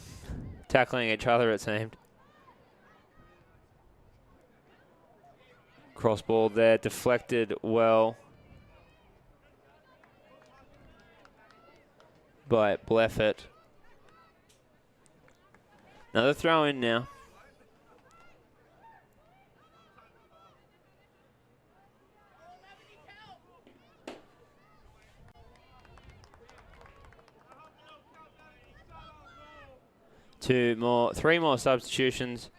tackling each other, it seemed. Cross ball there, deflected well by Bleffett. Another throw in now. Three more substitutions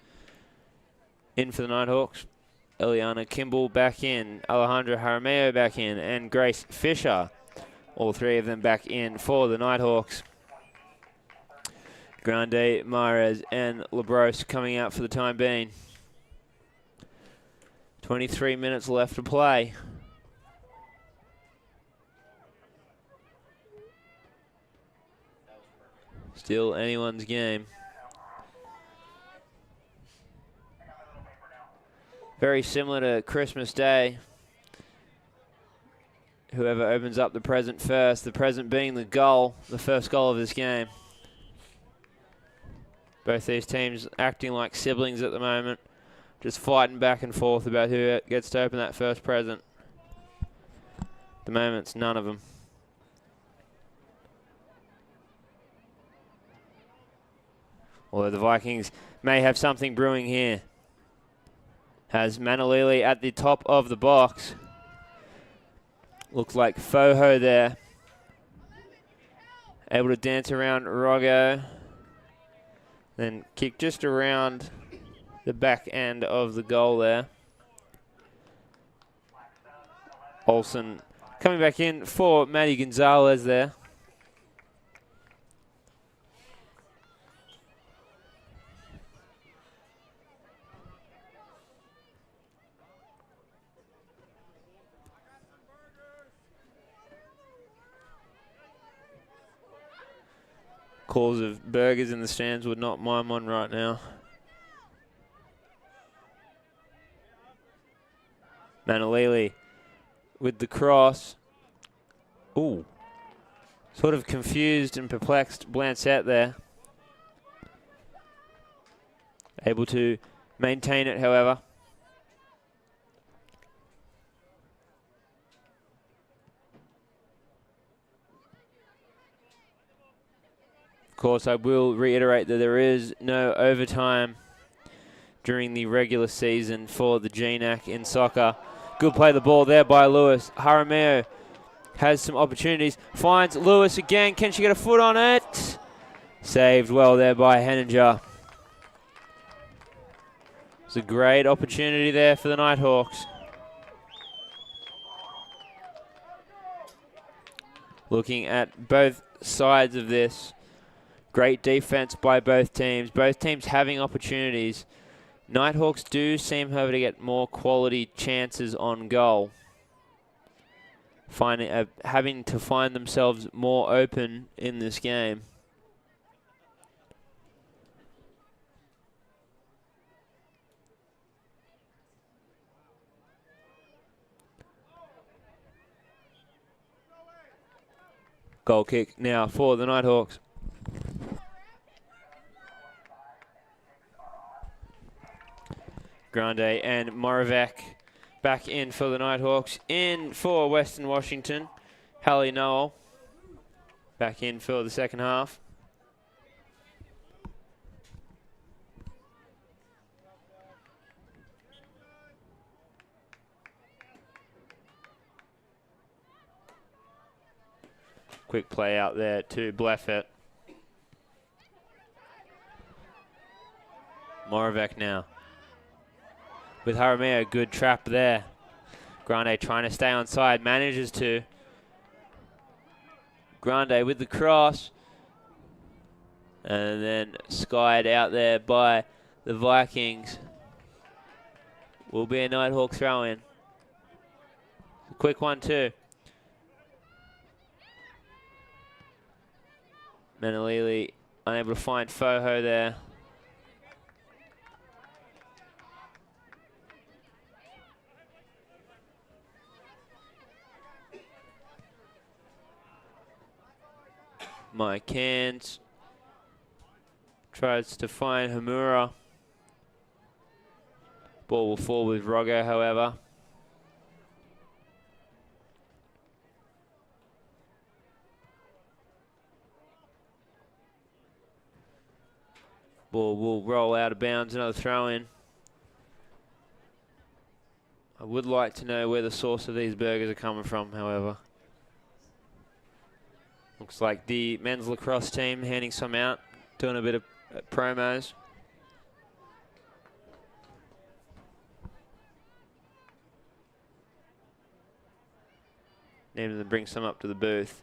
in for the Nighthawks. Eliana Kimball back in, Alejandra Jaramillo back in, and Grace Fisher. All three of them back in for the Nighthawks. Grande, Mares, and Labros coming out for the time being. 23 minutes left to play. Still anyone's game. Very similar to Christmas Day. Whoever opens up the present first, the present being the goal, the first goal of this game. Both these teams acting like siblings at the moment, just fighting back and forth about who gets to open that first present. At the moment, it's none of them. Although the Vikings may have something brewing here. Has Manalili at the top of the box. Looks like Foho there. Able to dance around Roggo. Then kick just around the back end of the goal there. Olsen coming back in for Matty Gonzalez there. Calls of burgers in the stands would not mind one right now. Manalili with the cross. Ooh. Sort of confused and perplexed Blancett there. Able to maintain it, however. Of course, I will reiterate that there is no overtime during the regular season for the GNAC in soccer. Good play the ball there by Lewis. Jaramillo has some opportunities. Finds Lewis again. Can she get a foot on it? Saved well there by Henninger. It's a great opportunity there for the Nighthawks. Looking at both sides of this. Great defense by both teams. Both teams having opportunities. Nighthawks do seem, however, to get more quality chances on goal. Having to find themselves more open in this game. Goal kick now for the Nighthawks. Grande and Moravec back in for the Nighthawks. In for Western Washington, Hallie Noel back in for the second half. Quick play out there to Bleffett. Moravec now. With Jaramillo, good trap there. Grande trying to stay on side, manages to. Grande with the cross. And then skied out there by the Vikings. Will be a Nighthawk throw in. Quick one too. Manalili unable to find Foho there. Mike Cairns tries to find Hamura. Ball will fall with Roggo, however. Ball will roll out of bounds, another throw in. I would like to know where the source of these burgers are coming from, however. Looks like the men's lacrosse team handing some out, doing a bit of promos. Need them to bring some up to the booth.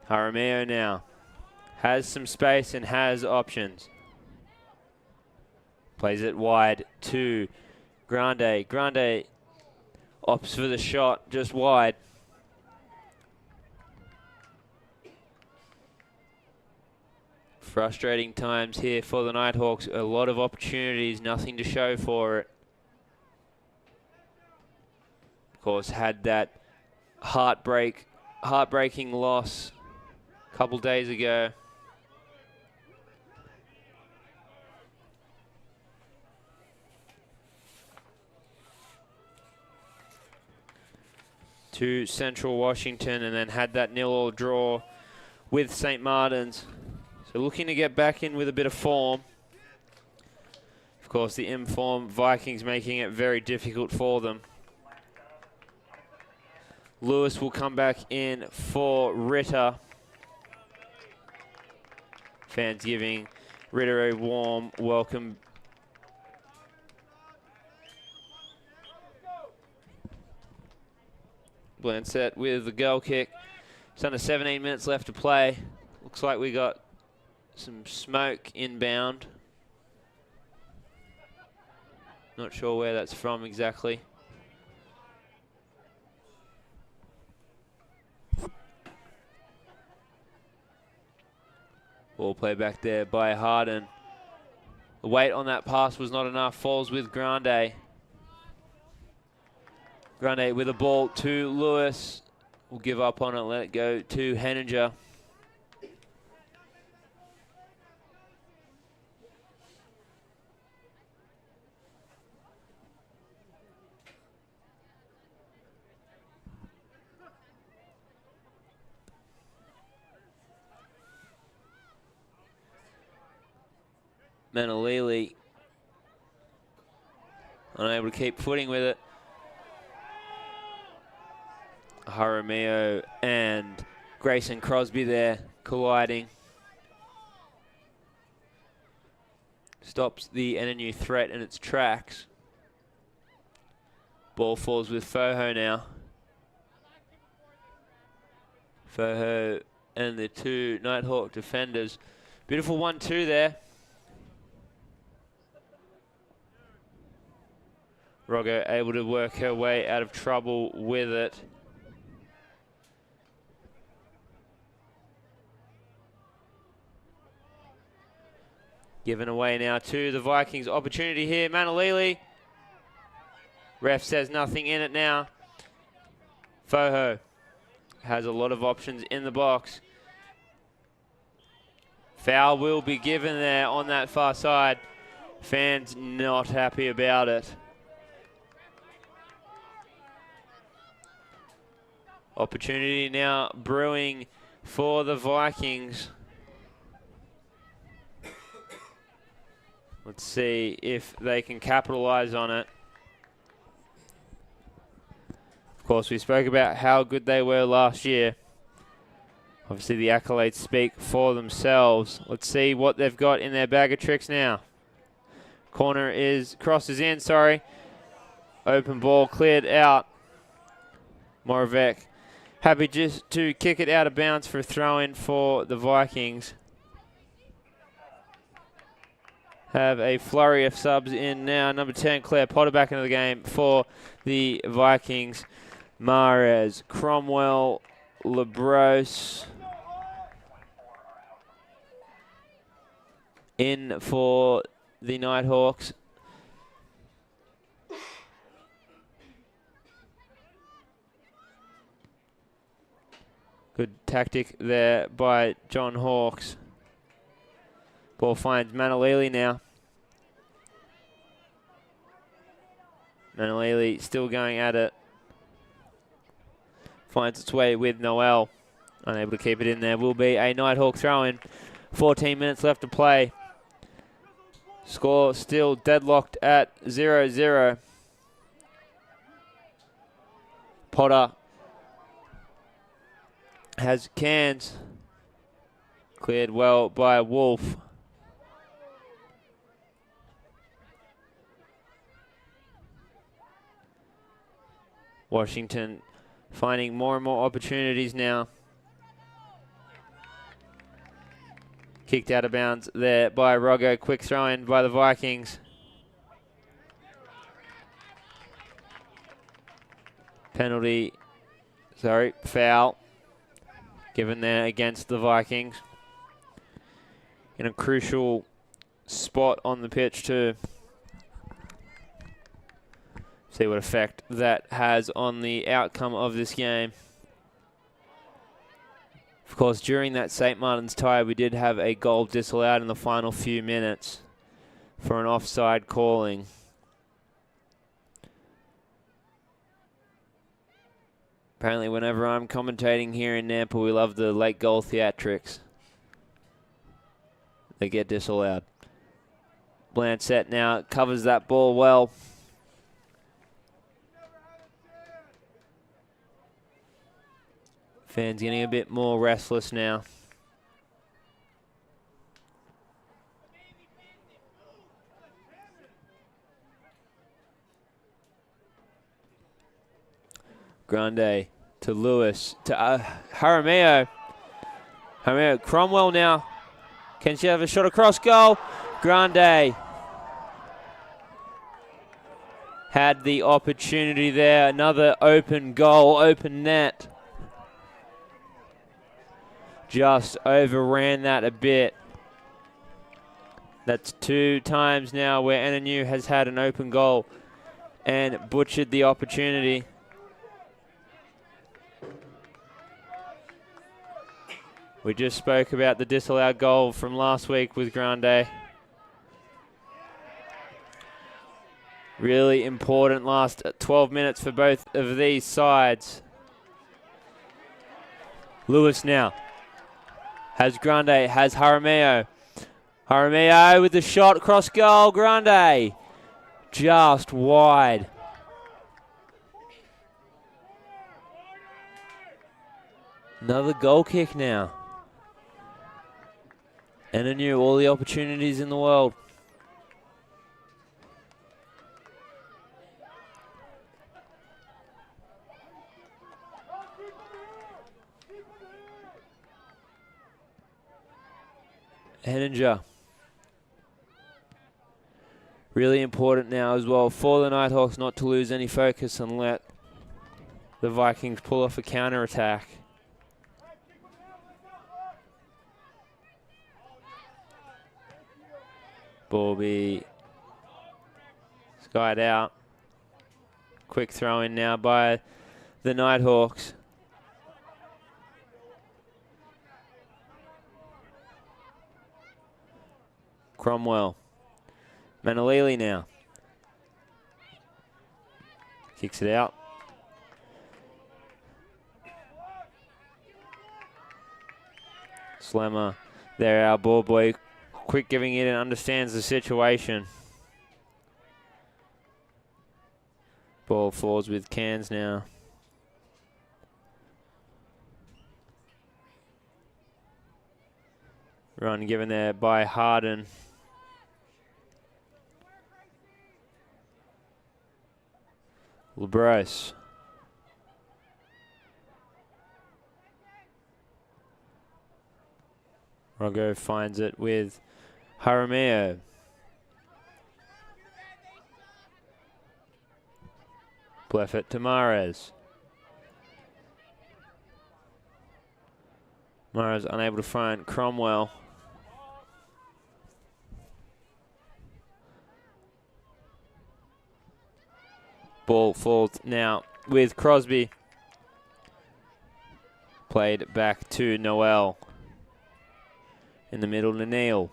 Jaramillo now has some space and has options. Plays it wide to Grande. Grande opts for the shot just wide. Frustrating times here for the Nighthawks. A lot of opportunities, nothing to show for it. Of course, had that heartbreaking loss a couple days ago. To Central Washington, and then had that 0-0 draw with St. Martin's. So looking to get back in with a bit of form. Of course, the informed Vikings making it very difficult for them. Lewis will come back in for Ritter. Fans giving Ritter a warm welcome. Blancett with the goal kick. It's under 17 minutes left to play. Looks like we got some smoke inbound. Not sure where that's from exactly. Ball play back there by Harden. The weight on that pass was not enough. Falls with Grande. Grande with the ball to Lewis. Will give up on it, let it go to Henninger. Manalili unable to keep footing with it. Jaramillo and Grayson Crosby there colliding. Stops the NNU threat in its tracks. Ball falls with Foho now. Foho and the two Nighthawk defenders. Beautiful 1-2 there. Roggo able to work her way out of trouble with it. Given away now to the Vikings. Opportunity here, Manalili. Ref says nothing in it now. Foho has a lot of options in the box. Foul will be given there on that far side. Fans not happy about it. Opportunity now brewing for the Vikings. Let's see if they can capitalize on it. Of course, we spoke about how good they were last year. Obviously, the accolades speak for themselves. Let's see what they've got in their bag of tricks now. Crosses in, sorry. Open ball cleared out. Moravec happy just to kick it out of bounds for a throw-in for the Vikings. Have a flurry of subs in now. Number 10, Claire Potter back into the game for the Vikings. Mares, Cromwell, Labros in for the Nighthawks. Good tactic there by John Hawkes. Ball finds Manalili now. Manalili still going at it. Finds its way with Noel. Unable to keep it in there. Will be a Nighthawk throw-in. 14 minutes left to play. Score still deadlocked at 0-0. Potter has cans. Cleared well by Wolf. Washington finding more and more opportunities now. Kicked out of bounds there by Roggo. Quick throw in by the Vikings. Foul given there against the Vikings. In a crucial spot on the pitch too. See what effect that has on the outcome of this game. Of course, during that St. Martin's tie, we did have a goal disallowed in the final few minutes for an offside calling. Apparently, whenever I'm commentating here in Nampa, we love the late goal theatrics. They get disallowed. Blancett now covers that ball well. Fans getting a bit more restless now. Grande to Lewis to Jaramillo. Jaramillo, Cromwell now. Can she have a shot across goal? Grande had the opportunity there. Another open goal, open net. Just overran that a bit. That's 2 times now where NNU has had an open goal and butchered the opportunity. We just spoke about the disallowed goal from last week with Grande. Really important last 12 minutes for both of these sides. Lewis now has Grande, has Jaramillo. Jaramillo with the shot, cross goal, Grande just wide. Another goal kick now. NNU, all the opportunities in the world. Henninger. Really important now as well for the Nighthawks not to lose any focus and let the Vikings pull off a counter-attack. Ball be skied out. Quick throw in now by the Nighthawks. Cromwell. Manalili now. Kicks it out. Slammer there, our ball boy. Quick giving it and understands the situation. Ball falls with Cairns now. Run given there by Harden. LeBros. Roggo finds it with Jaramillo. Bleffett to Mahrez. Mahrez unable to find Cromwell. Ball falls now with Crosby. Played back to Noel. In the middle to Neal.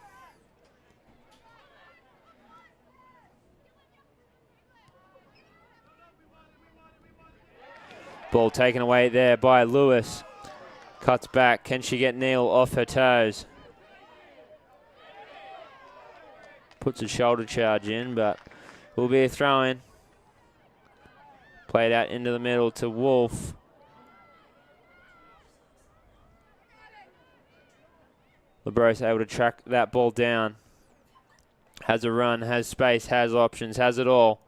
Ball taken away there by Lewis. Cuts back. Can she get Neal off her toes? Puts a shoulder charge in, but will be a throw-in. Played out into the middle to Wolf. LeBros able to track that ball down. Has a run, has space, has options, has it all.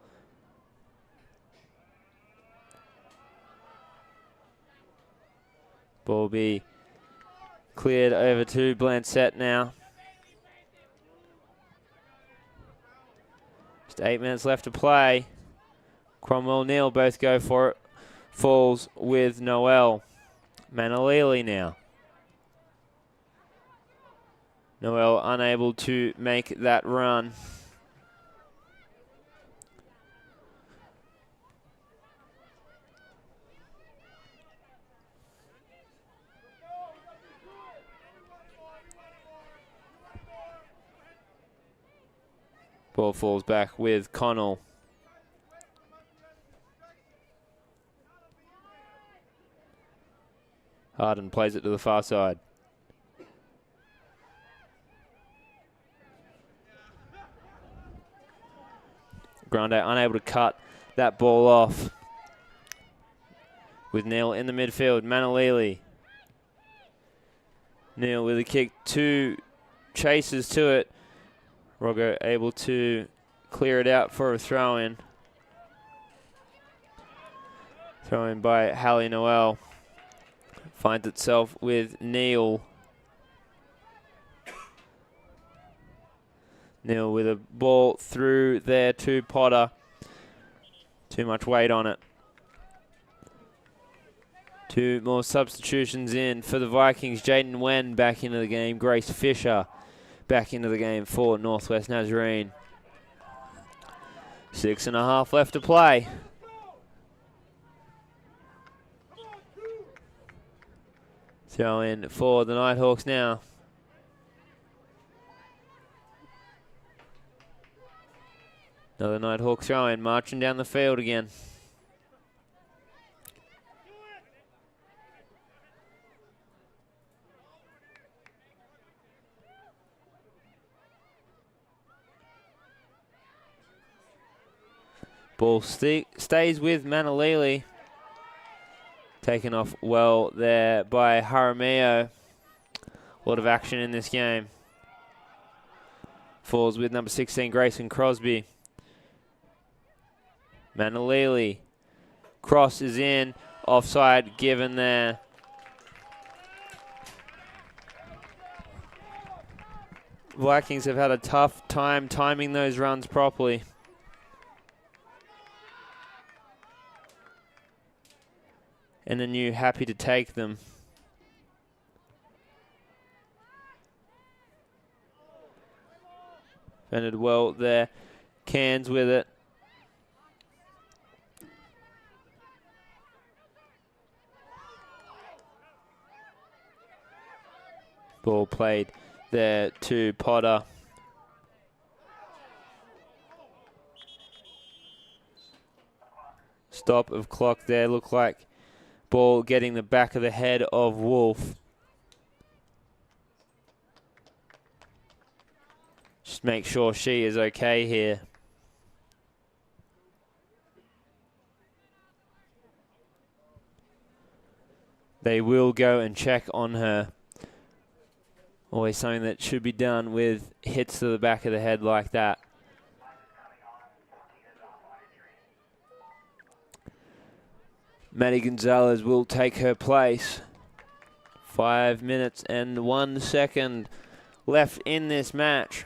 Ball be cleared over to Blancett now. Just 8 minutes left to play. Cromwell, Neal both go for it. Falls with Noel. Manalili now. Noel unable to make that run. Ball falls back with Connell. Harden plays it to the far side. Grande unable to cut that ball off. With Neal in the midfield, Manalili Neal with a kick, 2 chases to it. Roggo able to clear it out for a throw-in. Throw-in by Hallie Noel. Finds itself with Neal. Neal with a ball through there to Potter. Too much weight on it. 2 more substitutions in for the Vikings. Jaden Wen back into the game. Grace Fisher back into the game for Northwest Nazarene. 6.5 left to play. Throw in for the Nighthawks now. Another Nighthawk throw in, marching down the field again. Ball stays with Manalili. Taken off well there by Jaramillo. A lot of action in this game. Falls with number 16, Grayson Crosby. Manalili. Cross is in. Offside given there. Vikings have had a tough time timing those runs properly. NNU happy to take them. Defended well there. Cairns with it. Ball played there to Potter. Stop of clock there. Looked like ball getting the back of the head of Wolf. Just make sure she is okay here. They will go and check on her. Always something that should be done with hits to the back of the head like that. Maddie Gonzalez will take her place. 5 minutes and 1 second left in this match.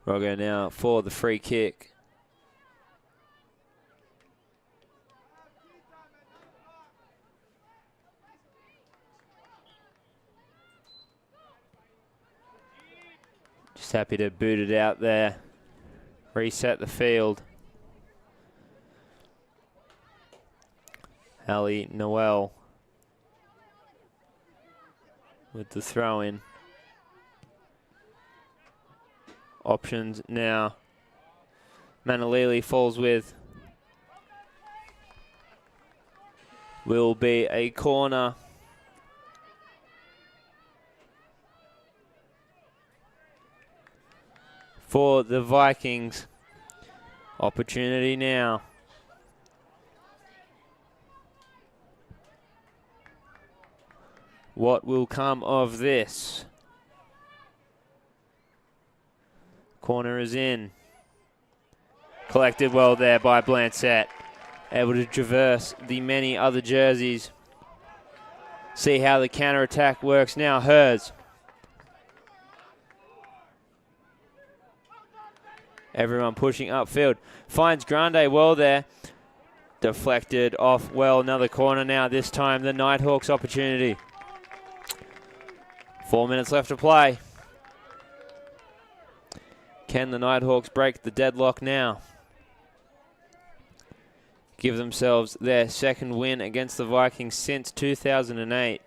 Roggo now for the free kick. Just happy to boot it out there. Reset the field. Hallie Noel with the throw in. Options now. Manalili falls with. Will be a corner. For the Vikings. Opportunity now. What will come of this? Corner is in. Collected well there by Blancett. Able to traverse the many other jerseys. See how the counter-attack works now. Hers. Everyone pushing upfield. Finds Grande well there. Deflected off well. Another corner now. This time the Nighthawks opportunity. 4 minutes left to play. Can the Nighthawks break the deadlock now? Give themselves their second win against the Vikings since 2008.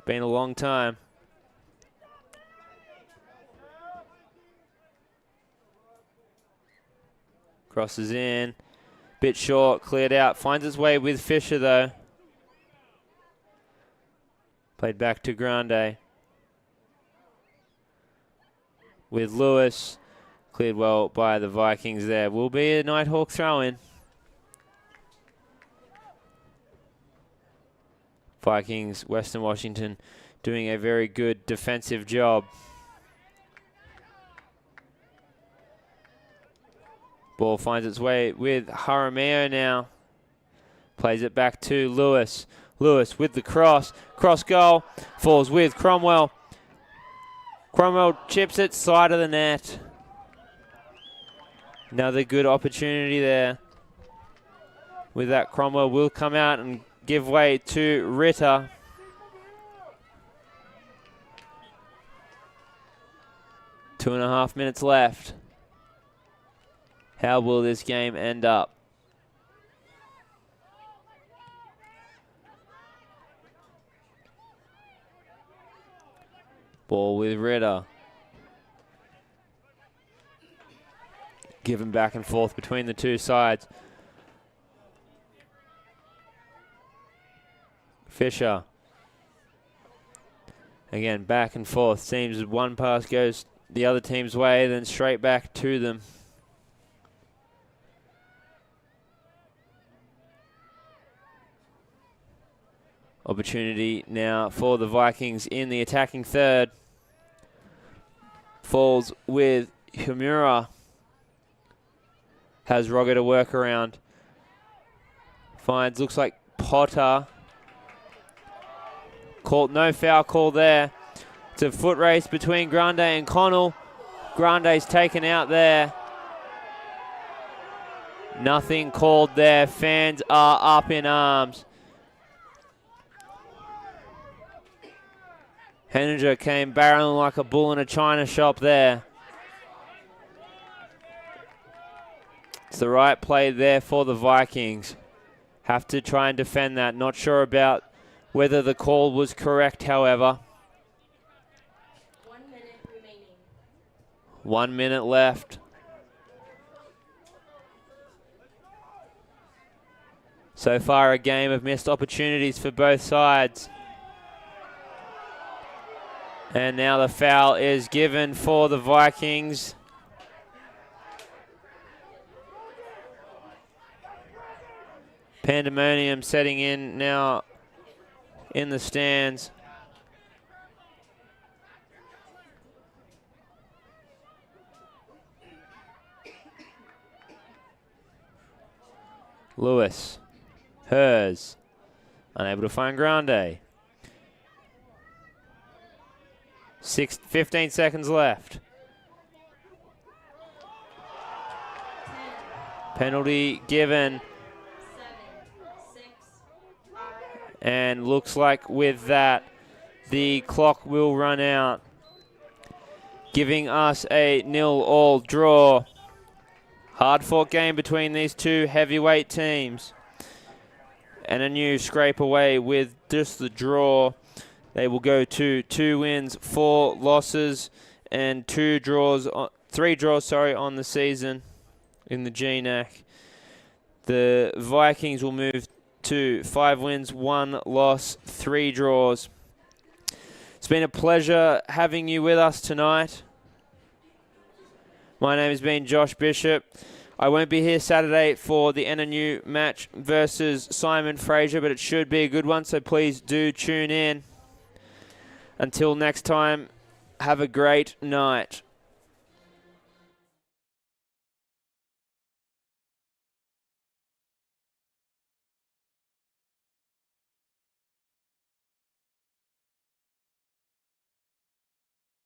Been a long time. Crosses in. Bit short, cleared out. Finds its way with Fisher, though. Played back to Grande. With Lewis. Cleared well by the Vikings there. Will be a Nighthawk throw-in. Vikings, Western Washington doing a very good defensive job. Ball finds its way with Jaramillo now. Plays it back to Lewis. Lewis with the cross. Cross goal. Falls with Cromwell. Cromwell chips it side of the net. Another good opportunity there. With that, Cromwell will come out and give way to Ritter. Two and a half minutes left. How will this game end up? Ball with Ritter. Given back and forth between the two sides. Fisher. Again, back and forth. Seems one pass goes the other team's way, then straight back to them. Opportunity now for the Vikings in the attacking third. Falls with Humura. Has Rogger to work around. Finds, looks like Potter. Called, no foul call there. It's a foot race between Grande and Connell. Grande's taken out there. Nothing called there. Fans are up in arms. Henninger came barreling like a bull in a china shop there. It's the right play there for the Vikings. Have to try and defend that. Not sure about whether the call was correct, however. 1 minute remaining. 1 minute left. So far, a game of missed opportunities for both sides. And now the foul is given for the Vikings. Pandemonium setting in now in the stands. Lewis. Hers. Unable to find Grande. 15 seconds left. Penalty given. 7, 6, 5. And looks like with that, the clock will run out, giving us a 0-0 draw. Hard-fought game between these two heavyweight teams. NNU scrape away with just the draw. They will go to 2 wins, 4 losses, and 3 draws on the season in the GNAC. The Vikings will move to 5 wins, 1 loss, 3 draws. It's been a pleasure having you with us tonight. My name has been Josh Bishop. I won't be here Saturday for the NNU match versus Simon Fraser, but it should be a good one, so please do tune in. Until next time, have a great night.